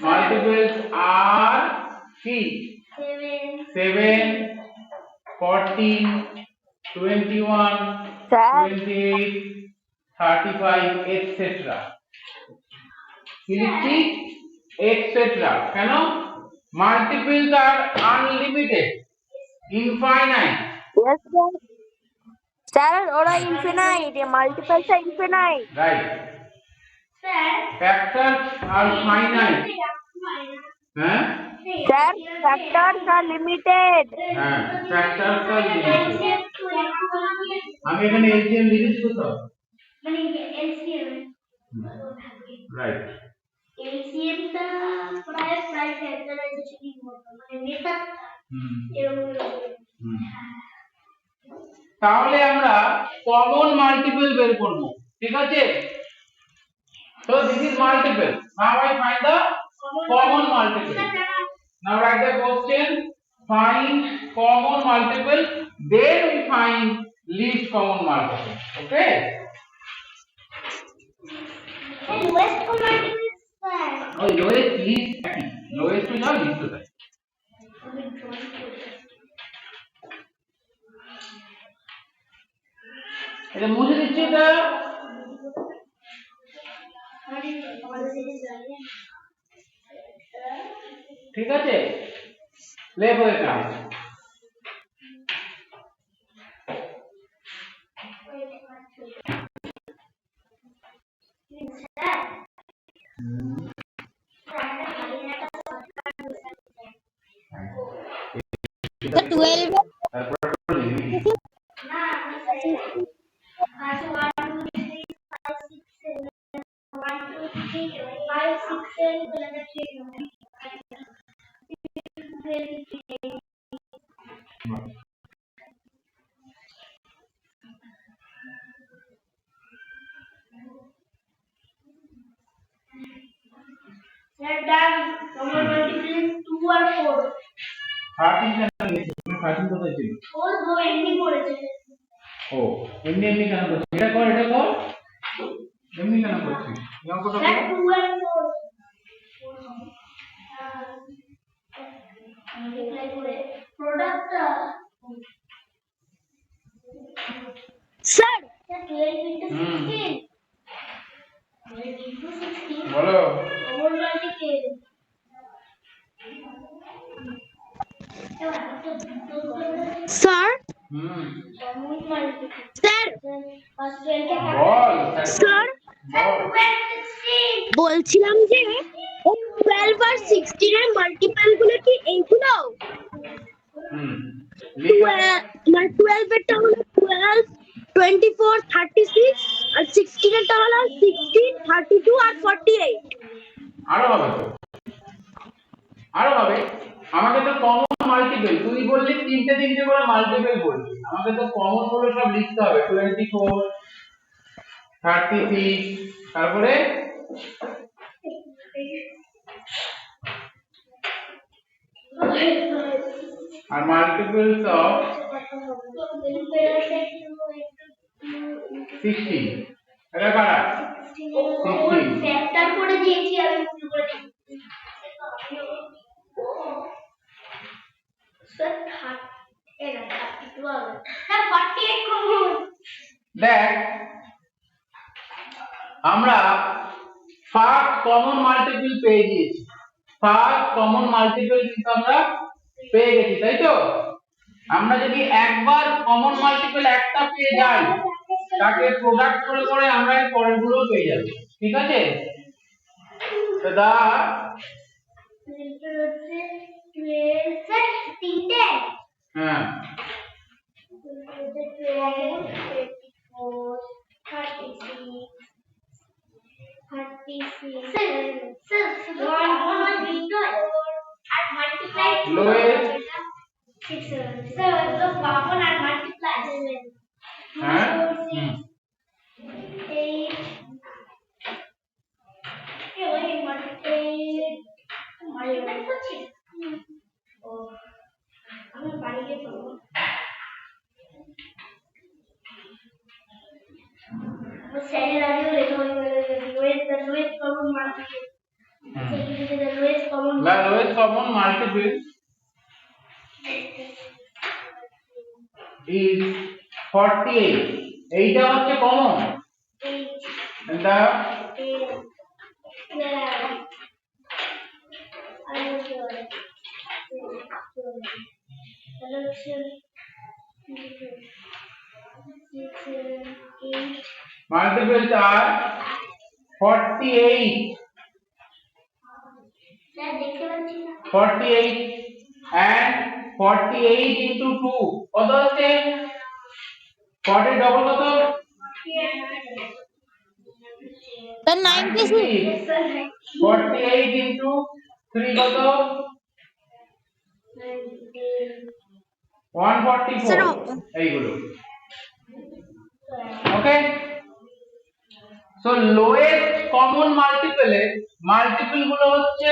multiples are কি 7 14 21 Sir. 28 35 etc লিখছি etc কেন multiples are unlimited infinite Yes, sir. Sir, ওরা infinite. Multiples are infinite. right sir factors are finite হ্যাঁ Sir, factors are limited. হ্যাঁ factors are limited আমি এখানে LCM লিখেছি তো মানে এলসিএম রাইট এলসিএম টা প্রায় ফ্যাক্টরাইজেশন মতো মানে মেথড এরকম তাহলে আমরা কমন মাল্টিপল বের করব ঠিক আছে so this is multiple now I find the common multiple now write the question find common multiple then we find least common multiple okay lowest common sir oh lowest least lowest to not least to that এটা মুছে দিচ্ছি এটা ঠিক আছে লেখ হয়ে কাজ The 12. তারপর লিখবি Number multiple 2 or 4. 13 কেন লিখেছি তুমি 13 কোথায় ছিল ও তো এমনি পড়েছে ও এমনি এমনি কেন করছিস এটা কর এমনি কেন করছিস এই অঙ্কটা স্যার কর 2 and 4 multiply করে প্রোডাক্ট Sir, 12 into 16 12 into 16 বলো common multiple sir, common multiple sir, first 12 কে বল sir. বল 16 বলছিলাম যে এই 12 আর 16 এর মাল্টিপল গুলো কি এইগুলো? মানে 12 এরটা হলো 12, 24, 36 আর 16 এরটা হলো 16, 32 আর 48. আরো হবে তো আরো হবে আমাকে তো কমন মাল্টিপল তুই বললি তিনটে করে মাল্টিপল বললি আমাকে তো কমন গুলো সব লিখতে হবে 24 36 তারপরে আর মাল্টিপলস অফ 16 এটা কারা ফ্যাক্টর করে দিয়েছি আমি ভুল করে দিয়েছি স্যার 32 হবে স্যার 48 কমন দেখ আমরা ফার্স্ট কমন মাল্টিপল পেয়ে গেছি ফার্স্ট কমন মাল্টিপল কিন্তু আমরা পেয়ে গেছি তাই তো আমরা যদি একবার কমন মাল্টিপল একটা পেয়ে যাই তাকে প্রোডাক্ট করে করে আমরা এর পরেরগুলো পেয়ে যাব ঠিক আছে তো দা 12 স্যার তিনটে হ্যাঁ হ্যাঁ আমি বাড়ি গিয়ে করবো Sally Radio is the lowest common multiple. The lowest common the lowest common multiple is 48 এইটা হচ্ছে common and the multiples are 48 48 and 48 into 2 কত হচ্ছে 40 ডবল কত Then 96. 48 into 3 কত 144 এইগুলো okay so lowest common multiple এর মাল্টিপল গুলো হচ্ছে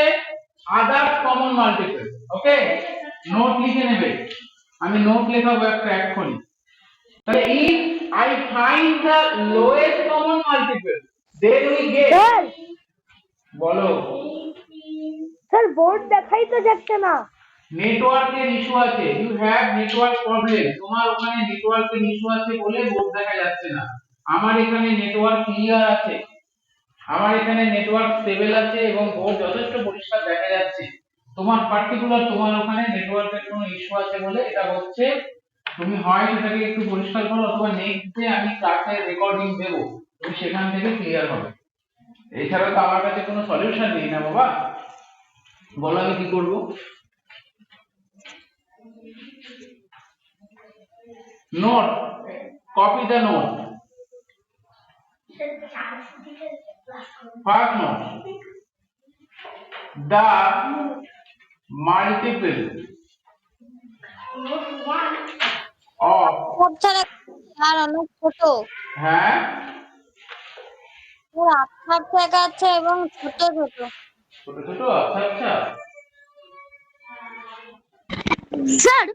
আদার্স কমন মাল্টিপল ওকে নোট লিখে নেবে আমি নোট লেখাবো একটা এক্ষুনি তাহলে if I find the lowest common multiple then we get Sir, বলো sir, board দেখাই তো যাচ্ছে না। নেটওয়ার্কের ইস্যু আছে ইউ হ্যাভ নেটওয়ার্ক প্রবলেম তোমার ওখানে নেটওয়ার্কের ইস্যু আছে বলে বোর্ড দেখা যাচ্ছে না আমার এখানে নেটওয়ার্ক ক্লিয়ার আছে আমার এখানে নেটওয়ার্ক স্টেবল আছে এবং বোর্ড যথেষ্ট পরিষ্কার দেখা যাচ্ছে তোমার পার্টিকুলার তোমার ওখানে নেটওয়ার্কের কোনো ইস্যু আছে বলে এটা হচ্ছে তুমি হয় এটাকে একটু পরিষ্কার করো অথবা নেক্সট ডে আমি ক্লাসে রেকর্ডিং দেব তুমি সেখান থেকে ক্লিয়ার হবে এছাড়া তো আমার কাছে কোনো সলিউশন নেই না বাবা বলো আমি কি করব note copy the note first note the multiple of আর অনেক ছোট হ্যাঁ আঠার থেকে আছে এবং ছোট ছোট ছোট ছোট আচ্ছা আচ্ছা স্যার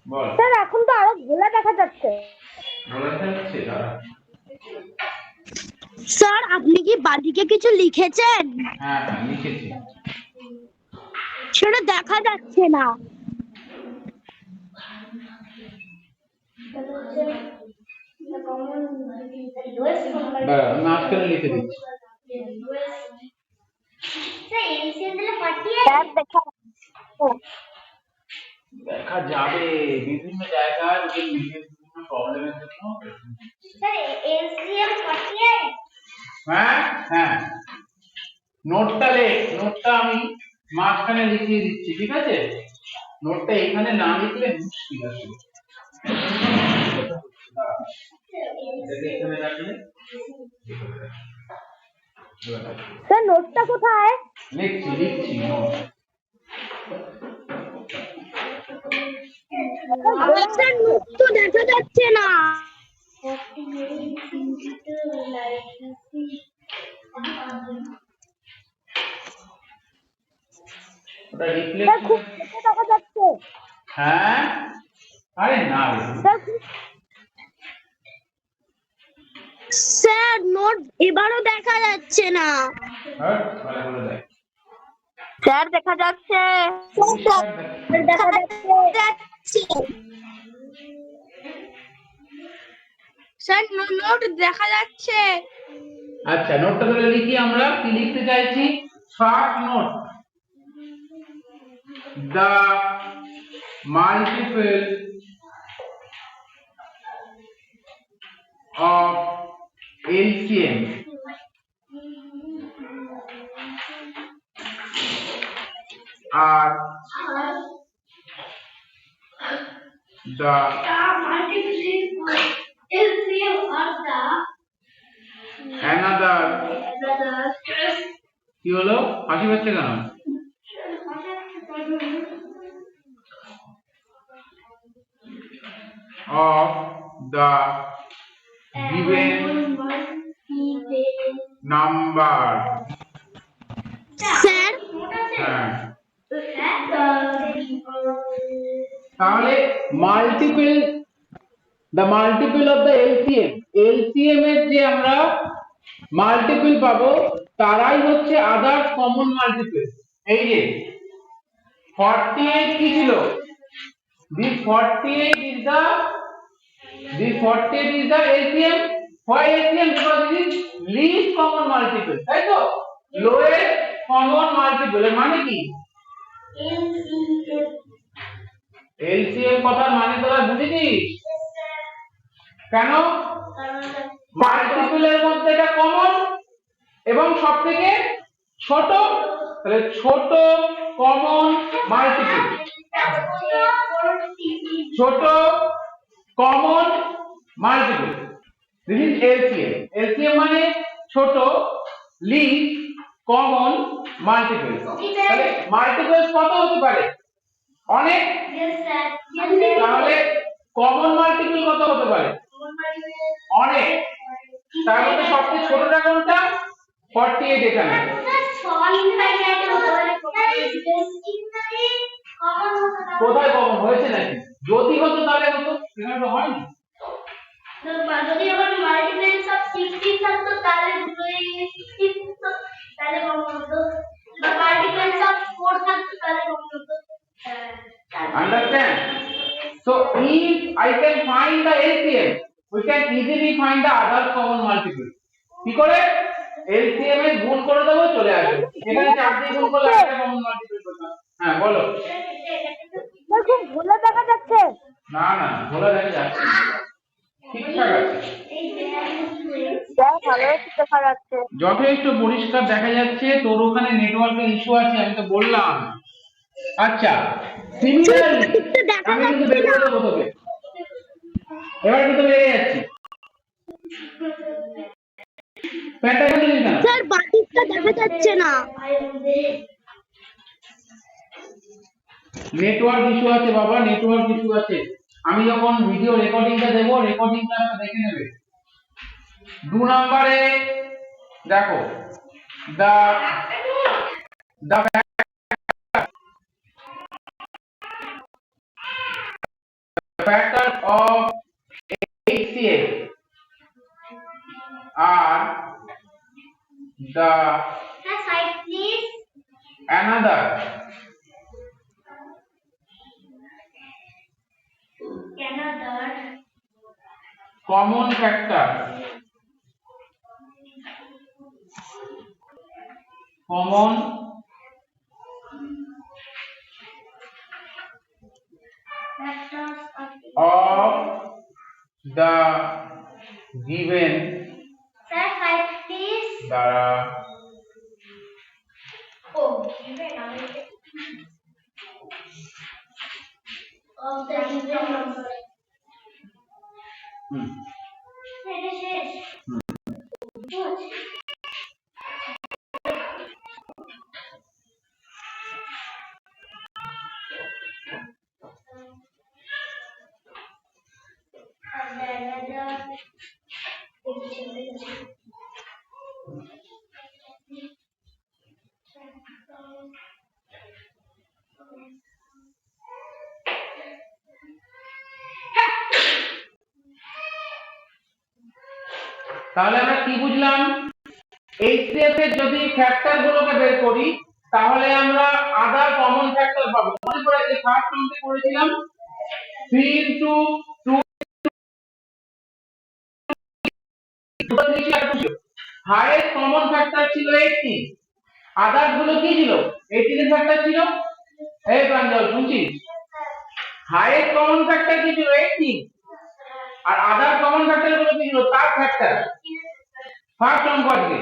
বল স্যার এখন তো আরো ঘোলা দেখা যাচ্ছে বলা যাচ্ছে দাঁড়া স্যার আপনি কি বাদিকে কিছু লিখেছেন হ্যাঁ হ্যাঁ লিখেছি সেটা দেখা যাচ্ছে না দাঁড়া আমি মাঝখানে লিখে দিচ্ছি স্যার দেখা যাবে বিভিন্ন জায়গায় ওদের বিভিন্ন প্রবলেমের জন্য হ্যাঁ হ্যাঁ নোটটা আমি মাঝখানে লিখিয়ে দিচ্ছি ঠিক আছে নোটটা এখানে না লিখলে মুশকিল আছে এটাকে এখানে রাখলে স্যার নোটটা কোথায় লিখছি নোট স্যার নোট তো দেখা যাচ্ছে না ওটা লিখলে স্যার খুব ছোট দেখা যাচ্ছে হ্যাঁ আরে না রে স্যার স্যার নোট এবারও দেখা যাচ্ছে না। হ্যাঁ ভালো করে দেখ। স্যার দেখা যাচ্ছে। স্যার দেখা যাচ্ছে। স্যার নোট দেখা যাচ্ছে। আচ্ছা নোটটা তাহলে লিখি আমরা, কি লিখতে চাইছি? Short note, the multiple of LCM are the another কি হলো, হাসি পাচ্ছে কেন? of the given number। Sir হ্যাঁ তাহলে multiple, the multiple of the LCM, LCM এর যে আমরা মাল্টিপল পাবো তারাই হচ্ছে আদার কমন মাল্টিপল। এই যে 48 কি ছিল? this 48 is the LCM. why LCM? because it is least common multiple, তাই তো? lowest common multiple এর মানে কি? LCM কথার মানে তোরা বুঝেছিস? কেন? মাল্টিপলের মধ্যে এটা কমন এবং সবথেকে ছোট, তাহলে ছোট কমন মাল্টিপল, ছোট common multiple, this is LCM। LCM মানে ছোট লিস্ট কমন মাল্টিপল। তাহলে মাল্টিপল কত হতে পারে? অনেক। তাহলে কমন মাল্টিপল কত হতে পারে? অনেক। তার মধ্যে সবচেয়ে ছোটটা কোনটা? 48 এখানে। কোথায় কমন হয়েছে নাকি? যদি হতো তাহলে হতো, এখানে তো হয়নি। যদি আবার মাল্টিপ্লেক্স অফ 16 থাকতো তাহলে দুটোই 16 হতো, তাহলে কমন হতো। বা মাল্টিপ্লেক্স অফ 4 থাকতো তাহলে কমন হতো। Understand? So if I can find the LCM, we can easily find the other common multiple. কি করে? LCM এর গুণ করে দেবো, চলে আসবে। এখানে 4 দিয়ে গুণ করলে একটা কমন মাল্টিপল পাবো। হ্যাঁ বলো। খুব ভোলা দেখা যাচ্ছে। না না ভোলা দেখা যাচ্ছে না। ঠিকঠাক আছে। ভালো দেখা যাচ্ছে। যথেষ্ট পরিষ্কার দেখা যাচ্ছে। তোর ওখানে নেটওয়ার্কের ইস্যু আছে, আমি তো বললাম। আচ্ছা সিমিলারলি আমি কিন্তু বের করে দেবো তোকে, এবার কিন্তু বেরিয়ে যাচ্ছি। প্যান্টটা খুলে দিস না। স্যার বাটিকটা দেখা যাচ্ছে না। নেটওয়ার্ক ইস্যু আছে বাবা, নেটওয়ার্ক ইস্যু আছে। আমি যখন ভিডিও রেকর্ডিংটা দেবো, রেকর্ডিংটা দেখে নেবে। 2 নম্বরে দেখো the factors of HCl are the Side please. another common factor, common of the given Sir, side please. দ্বারা Oh, given. Of the given number. এটা শেষ। তাহলে আমরা কি বুঝলাম, HCF এর যদি ফ্যাক্টর গুলোকে বের করি তাহলে আমরা আদার কমন ফ্যাক্টর পাবো। মনে পড়ে যে ফার্স্ট টার্মে করেছিলাম 3 ইনটু 2 হাইয়েস্ট কমন ফ্যাক্টর ছিল 18, আদার্স গুলো কি ছিল, 18 এর ফ্যাক্টর ছিল, এই প্রাঞ্জল শুনছিস, হাইয়েস্ট কমন ফ্যাক্টর কি ছিল 18 আর আদার কমন ফ্যাক্টর গুলো কি ছিল তার ফ্যাক্টর। ফার্স্ট অঙ্ক আজকে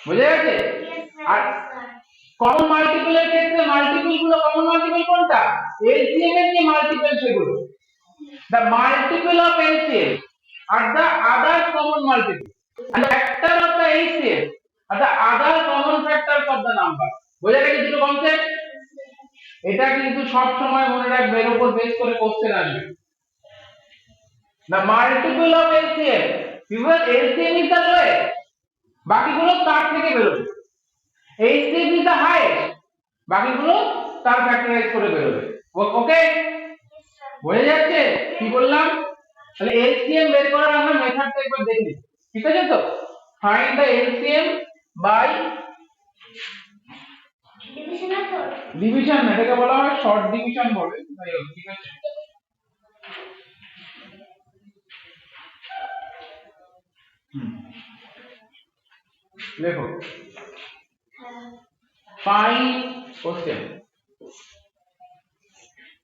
বুঝে গেছে। আর কমন মাল্টিপলের ক্ষেত্রে মাল্টিপল গুলো কমন মাল্টিপল কোনটা, এলসিএম এর যে মাল্টিপল সেগুলো, the multiple of LCM are the other common multiple and the factor of the LCM are the other common factors of the number। বুঝে গেছে দুটো কনসেপ্ট, এটা কিন্তু সব সময় মনে রাখবে, এর উপর বেস করে কোশ্চেন আসবে। the multiple of LCM, because LCM is the lowest, বাকিগুলো তার থেকে বেরোবে, HCF is the highest, বাকিগুলো তার ফ্যাক্টরাইজ করে বেরোবে। ওকে বুঝে যাচ্ছে কি বললাম। তাহলে এলসিএম বের করার আমরা মেথডটা একবার দেখি, ঠিক আছে তো। Find the LCM by division, এটাকে বলা হয় শর্ট ডিভিশন বলে, ঠিক আছে। দেখো find question,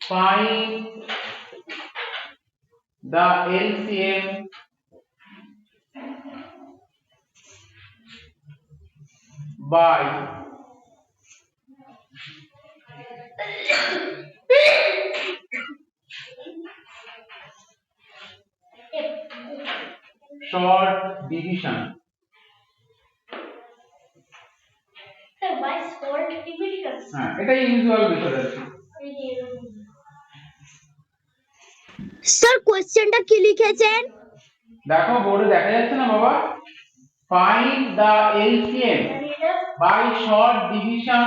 find the LCM by short division। হ্যাঁ এটা ইউজুয়াল মেথড আছে। স্যার কোশ্চেনটা কি লিখেছেন? দেখো বোর্ডে দেখা যাচ্ছে না বাবা, find the LCM by short division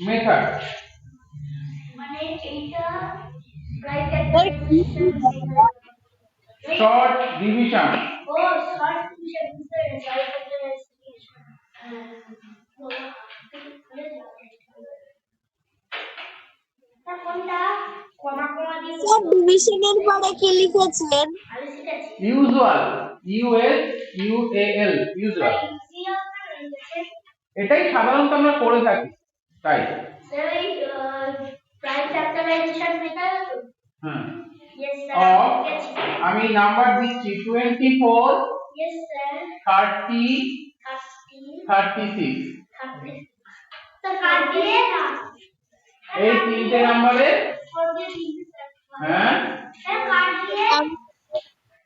method। মানে এইটা রাইট short division, ও শর্ট ডিভিশন রাইট কোনটা কমা কমা দিয়ে স্যার ডিভিশনের পরে কি লিখেছেন? আমি শিখেছি ইউজুয়াল, USUAL ইউজুয়াল, এটাই সাধারণত আমরা করে থাকি তাই। স্যার এই প্রাইম ফ্যাক্টরাইজেশন মেথড আছে। হ্যাঁ यस স্যার আমি নাম্বার দিচ্ছি 24, यस স্যার 30, 36। তো কাট দিয়ে না এই তিনটে নম্বরে হ্যাঁ স্যার কাট দিয়ে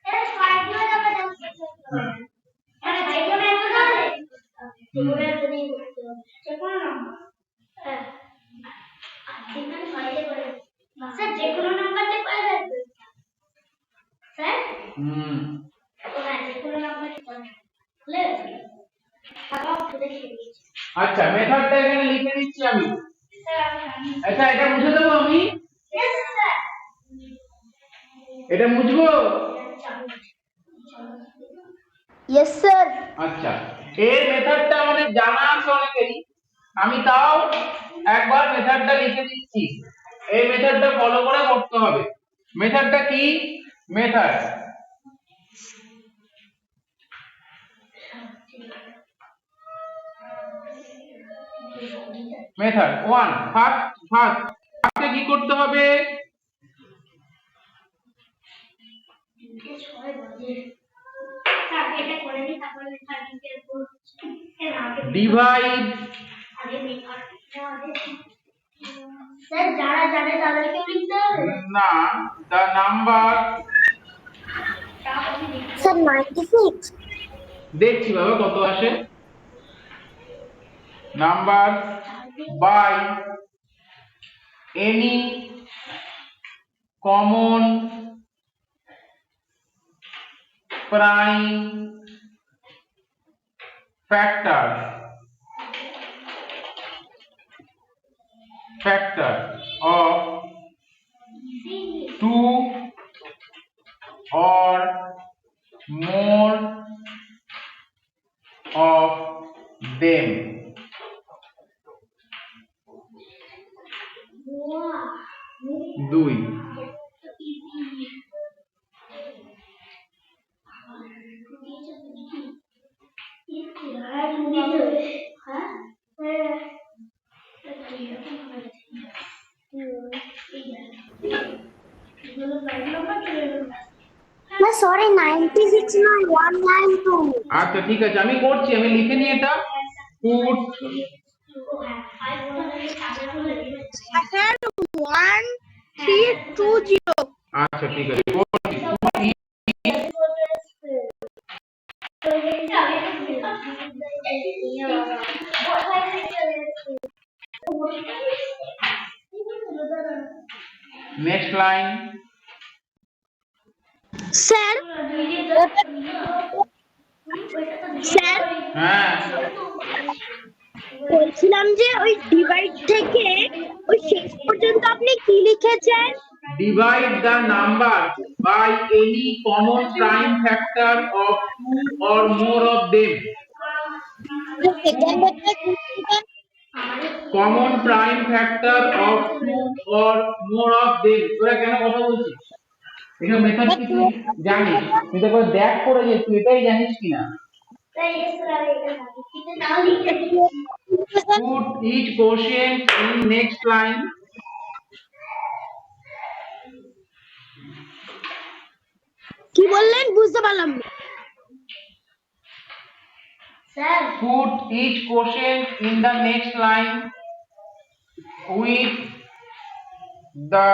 স্যার কাট দিয়ে যাবে না মানে যে কোনো একটা যাবে যে কোনো একটা দিয়ে করতে হবে যে কোনো নাম্বার হ্যাঁ এখানে ফাইলে করে স্যার যে কোনো নাম্বার দিয়ে পাওয়া যাবে স্যার হ্যাঁ যে কোনো নাম্বার দিয়ে পাওয়া যাবে আবার দেখে দিচ্ছি। আচ্ছা মেথডটা এখানে লিখে দিচ্ছি আমি। স্যার আচ্ছা এটা মুছে দেবো আমি, यस স্যার এটা মুছবো। Yes sir. আচ্ছা এই মেথডটা আমাদের জানা আছে অনেকেরই, আমি তাও একবার মেথডটা লিখে দিচ্ছি, এই মেথডটা ফলো করে করতে হবে। মেথডটা কি, মেথড মেথড 1 ফার্স্টে কি করতে হবে, ডিভাইড স্যার যারা জানে তাদেরকে লিখতে হবে না the number, স্যার 96। দেখছি বাবা কত আসে, number by any common prime factor of 2 or more sorry 96 নয় 192 আচ্ছা ঠিক আছে, আমি করছি, আমি লিখে নিই এটা। পুট স্যার 1320 আচ্ছা ঠিক আছে, নেক্সট লাইন। স্যার স্যার হ্যাঁ, বলছিলাম যে ওই ডিভাইড থেকে ওই শেষ পর্যন্ত আপনি কি লিখেছেন? Divide the number by any common prime factor of two or more of them. Common prime factor of two or more of them. তোরা কেন কথা বলছিস? এটা মেথড কি তুই জানিস? তুই তো একবার দেখ করে যে তুই এটাই জানিস কিনা। Put each quotient in next line. কি বললেন বুঝতে পারলাম না। Put each quotient in the next line with the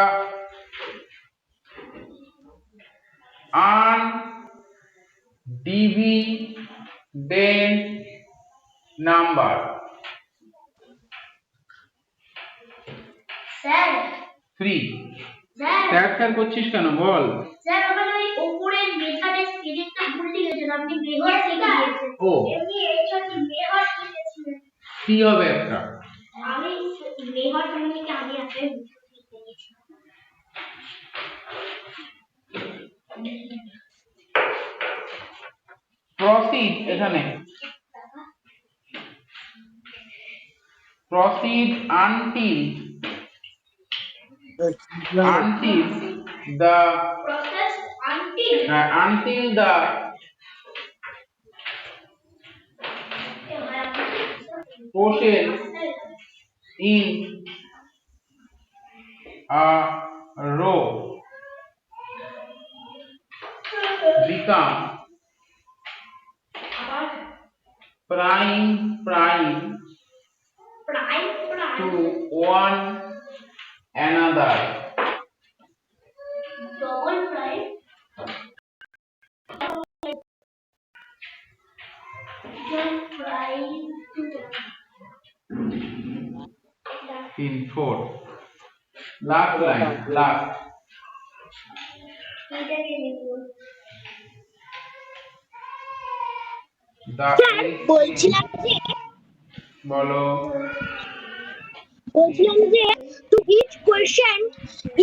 undivided number. Sir 3. Sir sir করছিস কেন বল? স্যার ওখানে ওই উপরের মেথডের স্পিরিটটা ভুল লিখেছেন, আপনি মেথড লিখে দিয়েছেন। ও এমনি এইটা কি মেথড লিখেছিলেন? কি হবে একটা? আমি মেথড মানে কি আমি আসলে প্রসিড, এখানে proceed until the process until quotient in a row become prime to one another. double prime In 4. Last line, last. The sir বলছিলাম যে বলো। To each question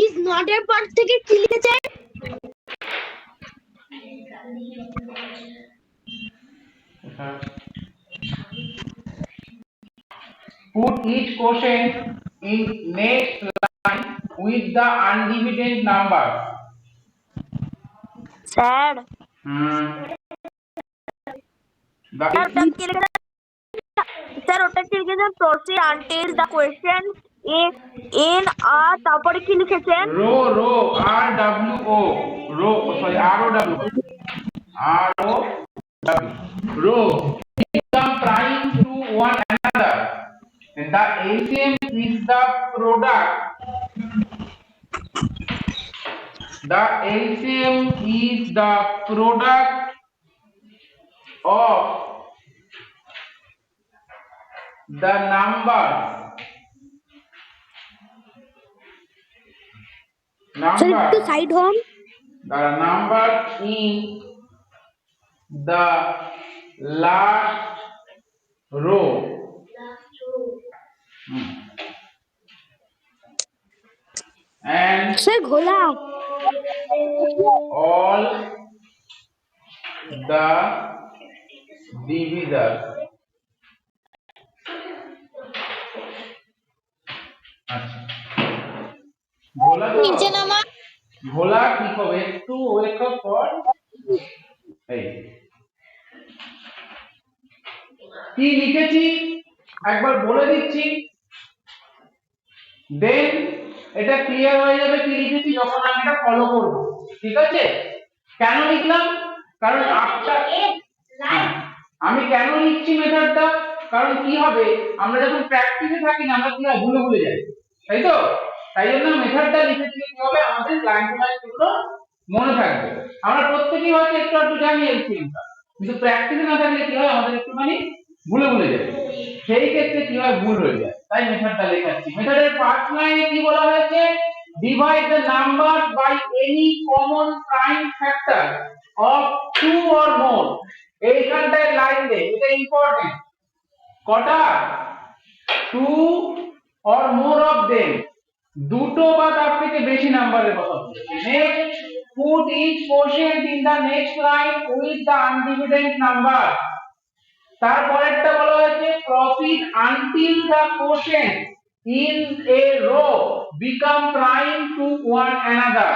is not এর পর থেকে কি লিখেছেন? Put each quotient in next line with the undivided number. Sir The sir ওটা কি লিখেছেন? Proceed until the question in a, তারপরে কি লিখেছেন? row R W O row, sorry R O W row become prime to one another, and the LCM is the product. The LCM is the product of the numbers sir একটু সাইড হন। the number in the last row. And sir ঘোলা all the divisors. আচ্ছা ভোলা তো নিচে নামা। ভোলা কি হবে একটু ওয়েট কর। এই কি লিখেছি একবার বলে দিচ্ছি, দেন এটা ক্লিয়ার হয়ে যাবে কি লিখেছি যখন আমি এটা ফলো করব। ঠিক আছে, কেন লিখলাম? কারণ আমি কেন লিখছি মেথডটা, কারণ কি হবে আমরা যখন প্র্যাকটিসে থাকি না আমরা কি হয় ভুলে ভুলে যাই, তাই তো? তাই জন্য মেথডটা লিখে দিলে কি হবে আমাদের লাইন টু লাইন গুলো মনে থাকবে। আমরা প্রত্যেকেই হয়তো একটু একটু জানি এলসিএমটা, কিন্তু প্র্যাকটিসে না থাকলে কি হয় আমাদের একটুখানি ভুলে ভুলে যায়, সেই ক্ষেত্রে কি হয় ভুল হয়ে যায়। তাই মেথডটা লেখাচ্ছি। মেথডের ফার্স্ট লাইনে কি বলা হয়েছে? Divide the number by any common prime factor of 2 or more. এইখানটায় লাইন দে, এটা ইম্পর্টেন্ট। কটা? 2 অর মোর অফ দেম, দুটো বা তার থেকে বেশি নাম্বারের কথা বলছে। Next, put each quotient in the next line with the undivided number। তারপরেরটা বলা হয়েছে proceed until the quotient in a row become prime to one another।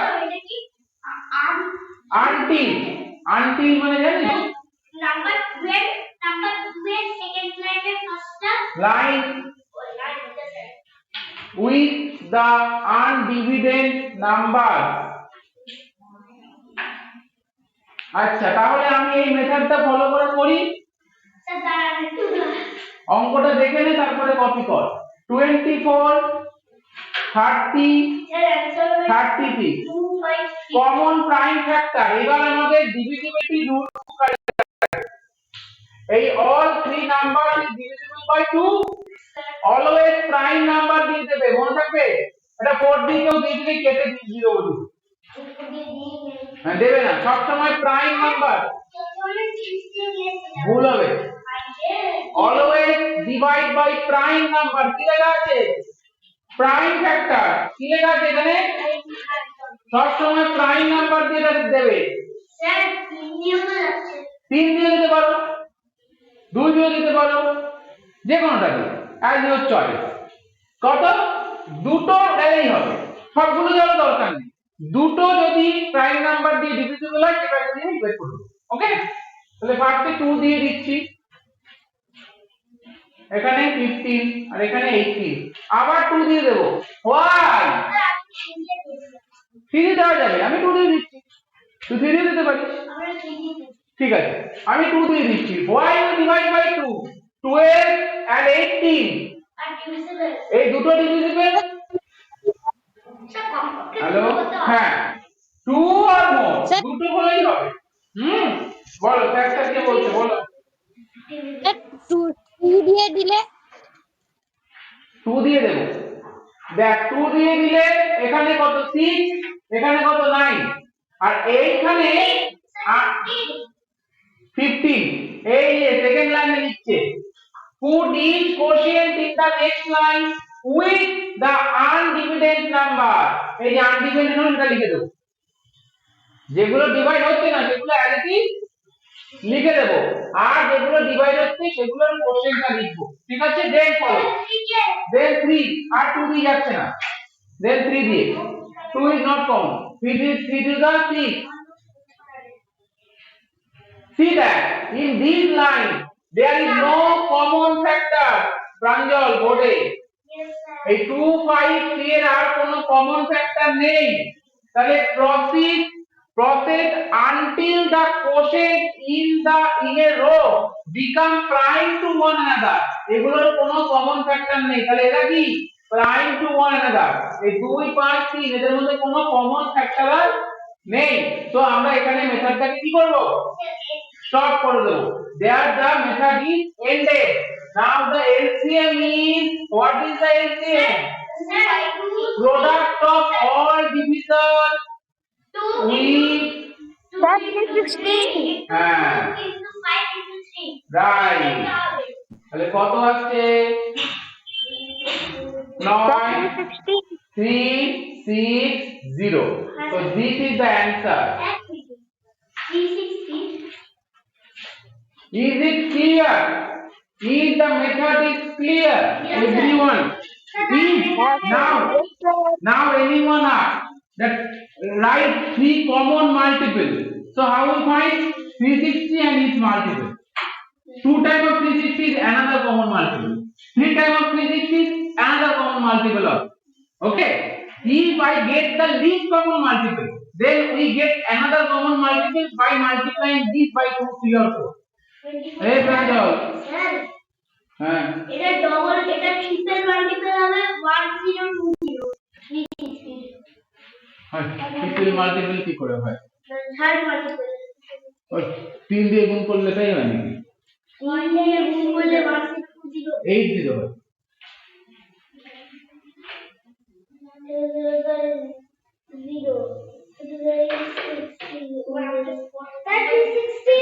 until মানে জানিস? নাম্বার 12 সেকেন্ড লাইনের ফার্স্টটা line with the undivided number। আচ্ছা, তাহলে আমি এই মেথডটা ফলো করে করি। অঙ্কটা দেখে নে তারপরে কপি কর। 24 30 33 কমন প্রাইম ফ্যাক্টর। এবার আমাদের ডিভিজিবিলিটি রুল। এই all three numbers is divisible by 2, always prime number দিয়ে দেবে, মনে থাকবে? এটা 4 দিয়ে কেউ দিয়ে দিলে কেটে দিয়ে 0 বলবে, হ্যাঁ দেবে না, সব সময় প্রাইম নাম্বার। ভুল হবে। Always divide by prime number. কি লেখা আছে? Prime factor. কি লেখা আছে এখানে? সব সময় প্রাইম নাম্বার দিয়ে দেবে। স্যার 3 দিয়ে দিতে পারো, 2 দিয়ে দিতে পারো, যে কোনোটা দিয়ে, অ্যাজ ইউর চয়েস। কত? দুটো এলেই হবে, সবগুলো দেওয়ার দরকার নেই। দুটো যদি প্রাইম নাম্বার দিয়ে ডিভিজিবল হয় সেটা দিয়ে বের করব। ওকে, তাহলে ফার্স্টে 2 দিয়ে দিচ্ছি, এখানে 15 আর এখানে 18, আবার 2 দিয়ে দেব। ওয়াই 3 দেওয়া যাবে, আমি 2 দিয়ে দিচ্ছি, তুই 3 দিয়ে দিতে পারিস। ঠিক আছে, আমি 2 দিয়ে দিচ্ছি। why you divide by 2? 12 and 18 এই দুটো ডিভিজিবল। হ্যালো, হ্যাঁ 2 আর মোর, দুটো হলেই হবে। বলো ফ্যাক্টর কি বলছে বলো। 2 দিয়ে দিলে 2 দিয়ে দেব। দেখ 2 দিয়ে দিলে এখানে কত 6, এখানে কত 9, আর এইখানে 15। এই যে সেকেন্ড লাইনে লিখছে put each quotient in the next line with the undivided number। এই যে undivided হলো সেটা লিখে দেব, যেগুলো ডিভাইড হচ্ছে না সেগুলো অ্যাজ ইট ইজ লিখে দেব, আর যেগুলো ডিভাইড হচ্ছে সেগুলোর কোশ্চেনটা লিখবো। ঠিক আছে, দেন ফলো, দেন 3 আর 2 দিয়ে যাচ্ছে না, দেন 3 দিয়ে, 2 is not common, 3 to the 6। See that in this line there is no common factor। প্রাঞ্জল বোর্ডে এই 2 5 3 এর আর কোনো কমন ফ্যাক্টর নেই। তাহলে process until the quotient in a row become prime to one another। এগুলোর কোনো কমন ফ্যাক্টর নেই, তাহলে এটা কি prime to one another। এই 2 5 3 এদের মধ্যে কোনো কমন ফ্যাক্টর নেই, তো আমরা এখানে মেথডটাকে কি করব? স্টপ করে দেব। there the method is ended। now the LCM is, what is the LCM? product of all divisors with 16। হ্যাঁ রাইট। তাহলে কত আসছে? 9 3 6 0। so this is the answer। Is it clear? Is the method is clear? Yes, everyone? Now anyone asks that write 3 common multiple. So how we find 360 and its multiple? 2 times of 360 is another common multiple. 3 times of 360 is another common multiple of. Okay. If I get the least common multiple, then we get another common multiple by multiplying this by 2, 3 or 4. Hey Pranjal. Sir হ্যাঁ এটা ডবল এটা ট্রিপল মাল্টিপল হবে 1020 360 হ্যাঁ ট্রিপল মাল্টিপল কি করে হয়? থার্ড মাল্টিপল ওই 3 দিয়ে গুণ করলে তাই হয় নাকি? 1 দিয়ে গুণ করলে 1620 80 হয়। 360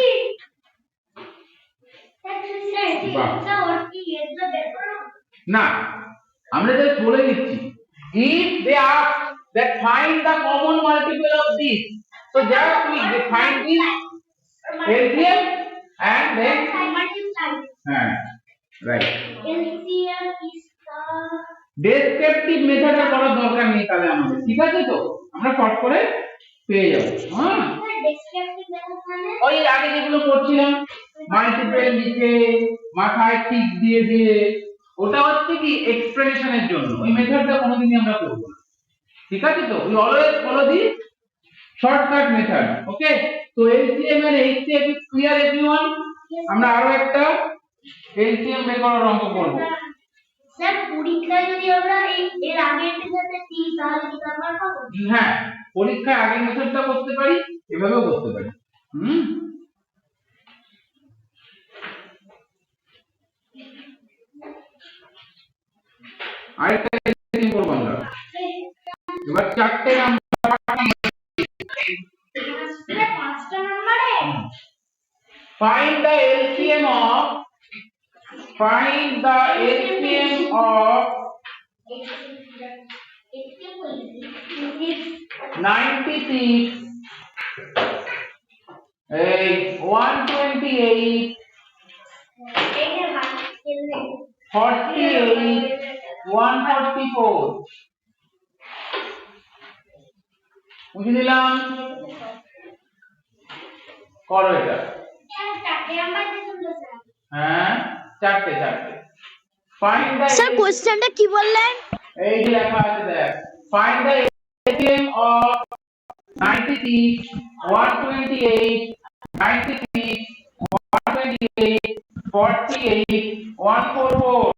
বাহ। ব্যাপার না আমরা just বলে দিচ্ছি if they ask that find the common multiple of this, so just we find this LCM and then হ্যাঁ right LCM is the descriptive মেথডে করার দরকার নেই তাহলে আমাদের, ঠিক আছে? তো আমরা শর্ট করে পেয়ে যাব। হ্যাঁ descriptive method মানে ওই আগে যেগুলো করছিলাম মাল্টিপল লিখে মাথায় টিক দিয়ে দিয়ে, ওটা হচ্ছে কি এক্সপ্রেশনের জন্য, ওই মেথডটা কোনোদিনই আমরা করব না, ঠিক আছে? তো we always follow the shortcut method. Okay, তো এলসিএম এর এইচসিএফ ইজ ক্লিয়ার एवरीवन। আমরা আরো একটা এলসিএম বের করার অঙ্ক করব। স্যার পরীক্ষায় যদি আমরা এর আগের মেথডে দিই তাহলে কি নাম্বার পাবো? হ্যাঁ, পরীক্ষায় আগের মেথডটা করতে পারি, এভাবেও করতে পারি। আরেকটা এলসিএম করব আমরা। এবার চারটে নাম্বার পাঁচটা নম্বরে find the LCM of 96, 128, 48, 144 বুঝে দিলাম। করো এটা। হ্যাঁ চারটে চারটে। ফাইন্ড দ্য স্যার কোশ্চেনটা কি বললেন? এই যে লেখা আছে দেখ, find the LCM of 96, 128, 96, 128, 48, 144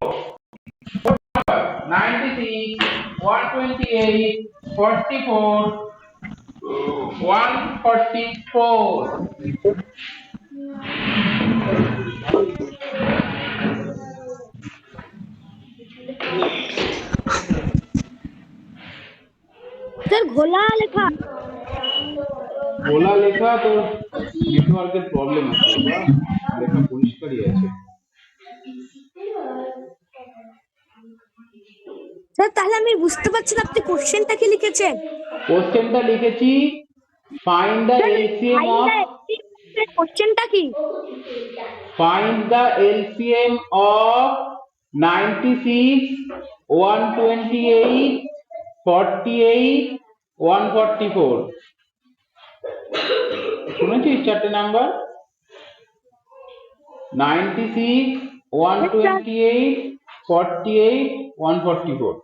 96, 128, 44, 144 sir ঘোলা লেখা। বলা লেখা তো নেটওয়ার্কের প্রবলেম আছে, লেখা পরিষ্কারই আছে। স্যার তাহলে আমি বুঝতে পারছি না আপনি কোশ্চেনটা কি লিখেছেন। কোশ্চেনটা লিখেছি ফাইন্ড দ্য এলসিএম অফ, কোশ্চেনটা কি? ফাইন্ড দ্য এলসিএম অফ 96, 128, 48, 144 শুনেছিস চারটে number? 96, 128, 48, 144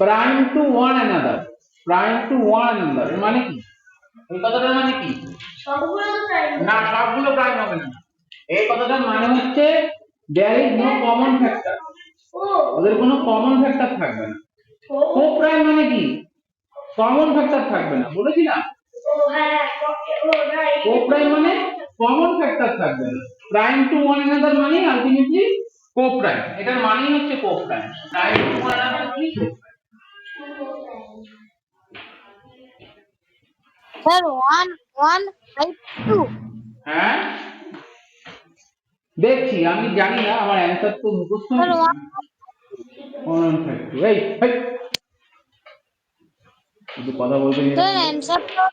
prime to one another, prime to one another এর মানে কি? এই কথাটার মানে কি? সবগুলো তো প্রাইম না, সবগুলো প্রাইম হবে না। এই কথাটার মানে হচ্ছে there is no common factor, ও ওদের কোনো কমন ফ্যাক্টর থাকবে না। কো প্রাইম মানে কি? কমন ফ্যাক্টর থাকবে না, বলেছি না? ও হ্যাঁ ও রাইট কো প্রাইম মানে কমন ফ্যাক্টর থাকবে না। প্রাইম টু ওয়ান অ্যানাদার মানে আলটিমেটলি কোপ্রাইম, এটার মানেই হচ্ছে coprime. Prime to one another মানে কোপ্রাইম। Sir, 1152. হ্যাঁ দেখছি, আমি জানি না, আমার অ্যানসার তো মুখস্থ Sir, নেই। কমন ফ্যাক্টর এই হেই, শুধু কথা বলতে গেলে sir, answer for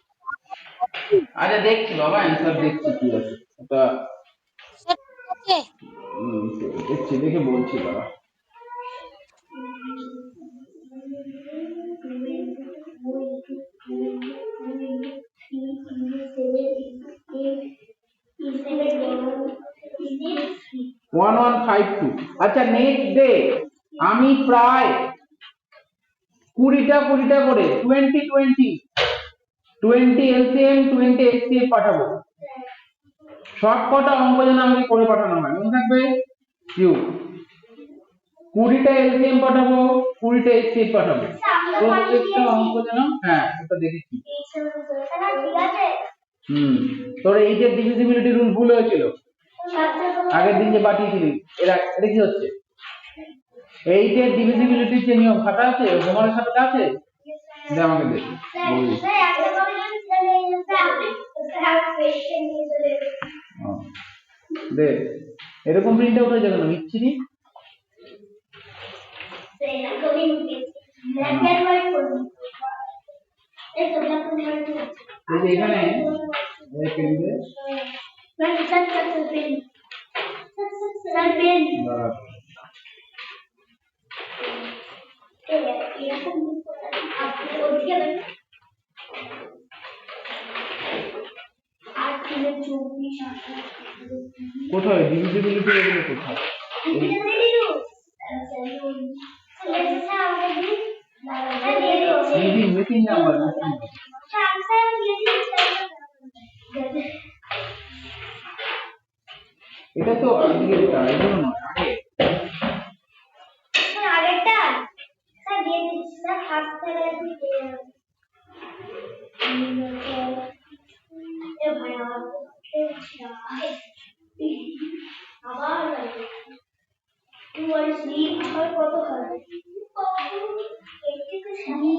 আচ্ছা দেখছি বাবা, অ্যানসার দেখছি কি আছে ওটা। sir, okay. দেখছি, দেখে বলছি বাবা। One one five two. আচ্ছা নেক্সট ডে আমি প্রায় 20টা করে 20 এলসিএম 20 এইচসিএফ পাঠাবো। সব কটা অঙ্ক যেন আমাকে করে পাঠানো হয়, মনে থাকবে? কিউ 20টা এলসিএম পাঠাবো, 20টা এইচসিএফ পাঠাবো, প্রত্যেকটা অঙ্ক যেন, হ্যাঁ ওটা দেখেছি। তোর এইটের ডিভিজিবিলিটি রুল ভুল হয়েছিল আগের দিন যে পাঠিয়েছিলি, এটা কি হচ্ছে? এইটের ডিভিজিবিলিটির যে নিয়ম খাতা আছে, হোমওয়ার্ক খাতা আছে, দে আমাকে দে বলি। দে, এরকম প্রিন্ট আউট হয়ে যাবে না বিচ্ছিরি। এই যে এখানে কোথায় ডিভিজিবিলিটি এগুলো কোথায়? মিটিং নাম্বার এটা তো আজকেরটা, এগুলো নয় আগে। আগেরটা স্যার দিয়ে দিচ্ছি স্যার, হাত ধরে দিতে এ ভাই আমার আবার লাগে তুই আর সি আবার কত হবে একটু সামনে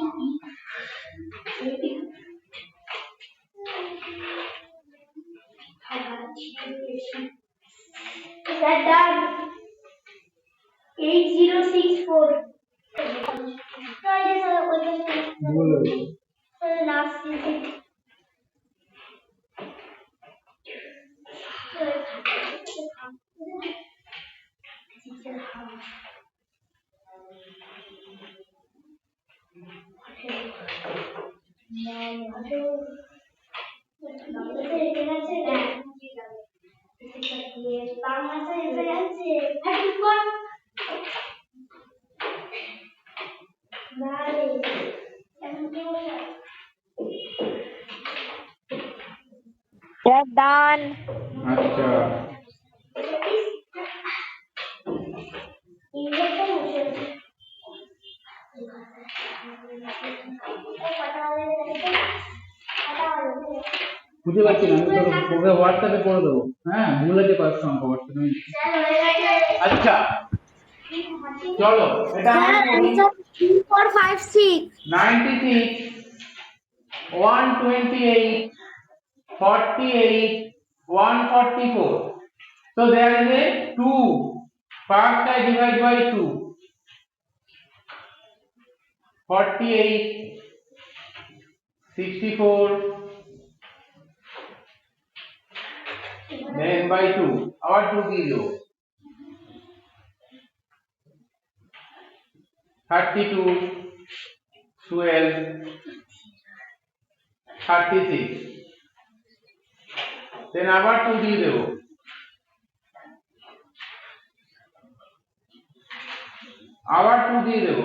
স্যার ডান 8064 last digit Sir, done. আচ্ছা বুঝতে পারছি না, আমি তোকে হোয়াটসঅ্যাপে করে দেবো। হ্যাঁ ভুল আছে কয়েকটা অঙ্ক হোয়াটসঅ্যাপে। আচ্ছা চলো এটা Sir, answer 3456. 96 128 48 144. So there is a 2. First I divide by 2. 48 64 then by 2. Our 2 kilo 32 12 36 then আবার 2 দিয়ে দেব, আবার 2 দিয়ে দেব,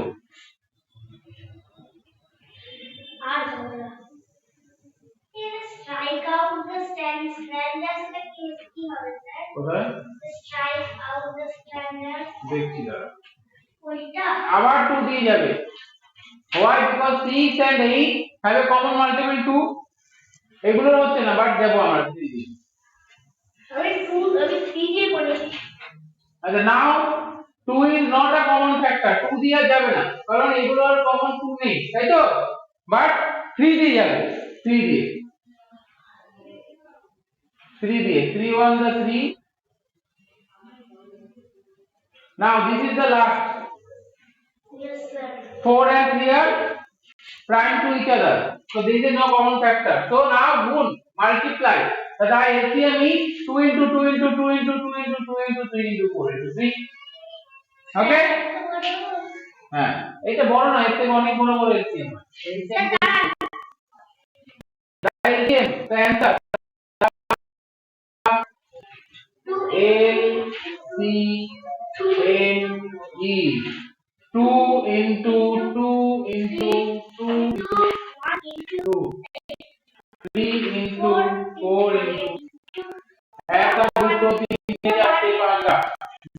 strike out the stands standards the case কি হবে স্যার? কোথায় strike out the standards দেখছি দাঁড়া, ওইটা আবার 2 দিয়ে যাবে। Why? Because 6 and 8 have a common multiple 2. এগুলো হচ্ছে না, বাট দেবো আমরা দিদি। আচ্ছা নাও 2 is not a common factor, 2 দিয়ে যাবে না কারণ এগুলোর কমন 2 নেই, তাই তো? বাট 3 দিয়ে যাবে, 3 দিয়ে 3 1 the 3. Now this is the last. 4 and 3 are prime to each other, so this is no common factor. So now gun, multiply. The LCM is 2 into 2 into 2 into 2 into 2 into 3 into 4 into 3. Okay? হ্যাঁ এটা বড় না, এর থেকে অনেক বড় বড় LCM হয়। LCM the answer LCM is 2 into 2 into 2 into 2 3 into 4 into একটা দুটো তিনটে চারটে পাঁচটা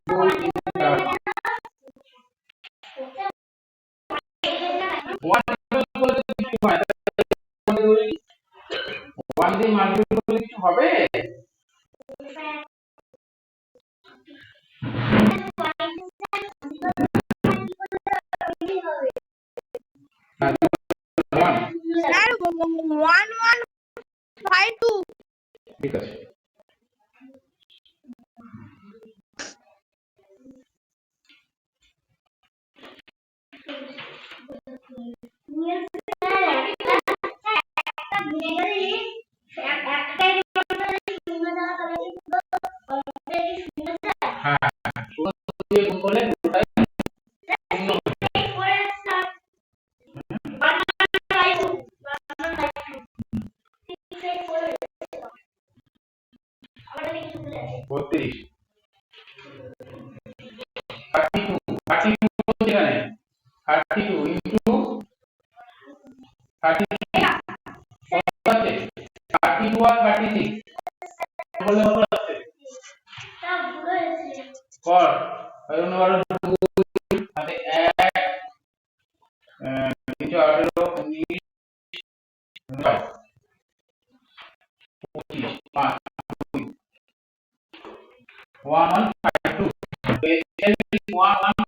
2 3 4 1 দিয়ে মাল্টিপ্লাই করলে কিছু হবে? Sir, 1152. ঠিক আছে হ্যাঁ কোন দিয়ে গুণ করলে পুরোটাই শূন্য হবে। বত্রিশ 32 এখানে 32 ইনটু 32 আছে 32 আর 36 বললে কত আসছে কর এই অনুবাদ আছে 1 নিচে 18 19 25 5 152 152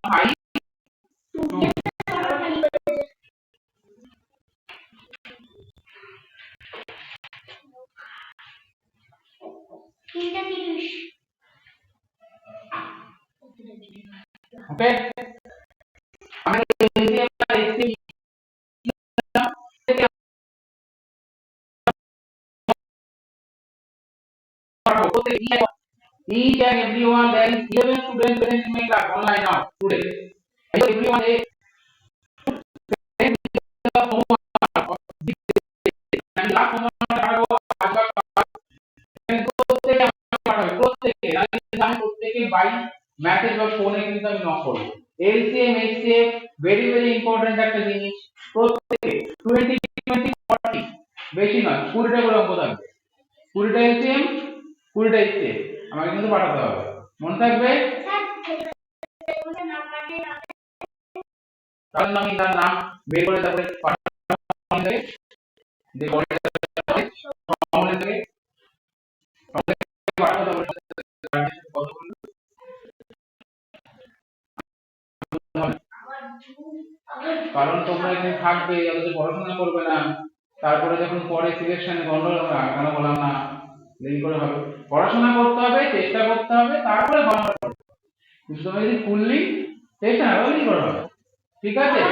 ওকে আমরা each and everyone, there is 11 students present in my class online now today. Hello everyone, message বা ফোনে কিন্তু আমি নক করব। LCM HCF very very important একটা জিনিস। প্রত্যেকে 20 20 40 বেশি নয় 20টা করে অঙ্ক থাকবে, 20টা এলসিএম 20টা এইচসিএফ আমাকে কিন্তু পাঠাতে হবে, মনে থাকবে? কারণ আমি তার নাম বের করে তারপরে পাঠাতে হবে যে বলে ফর্মুলা থেকে পাঠাতে হবে কত বললো কারণ তোমরা এখানে থাকবে অথচ পড়াশোনা করবে না, তারপরে যখন পরে সিলেকশনে গন্ডগোল হবে, কেন বললাম না দেরি করে হবে, পড়াশোনা করতে হবে চেষ্টা করতে হবে তারপরে ভালো হবে, কিন্তু তুমি যদি ফুললি চেষ্টা না করলে কি করে হবে? ঠিক আছে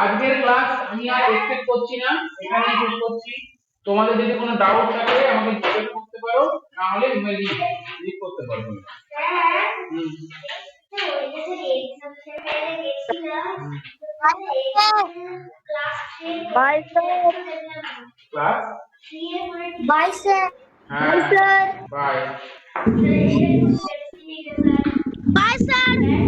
আজকের ক্লাস আমি আর এক্সপেক্ট করছি না, এখানেই শেষ করছি। তোমাদের যদি কোনো ডাউট থাকে আমাকে জিজ্ঞেস করতে পারো, না হলে ইমেইল লিখ করতে পারো। Bye, sir. Class? Bye, sir. Bye, sir. Bye. Bye, sir.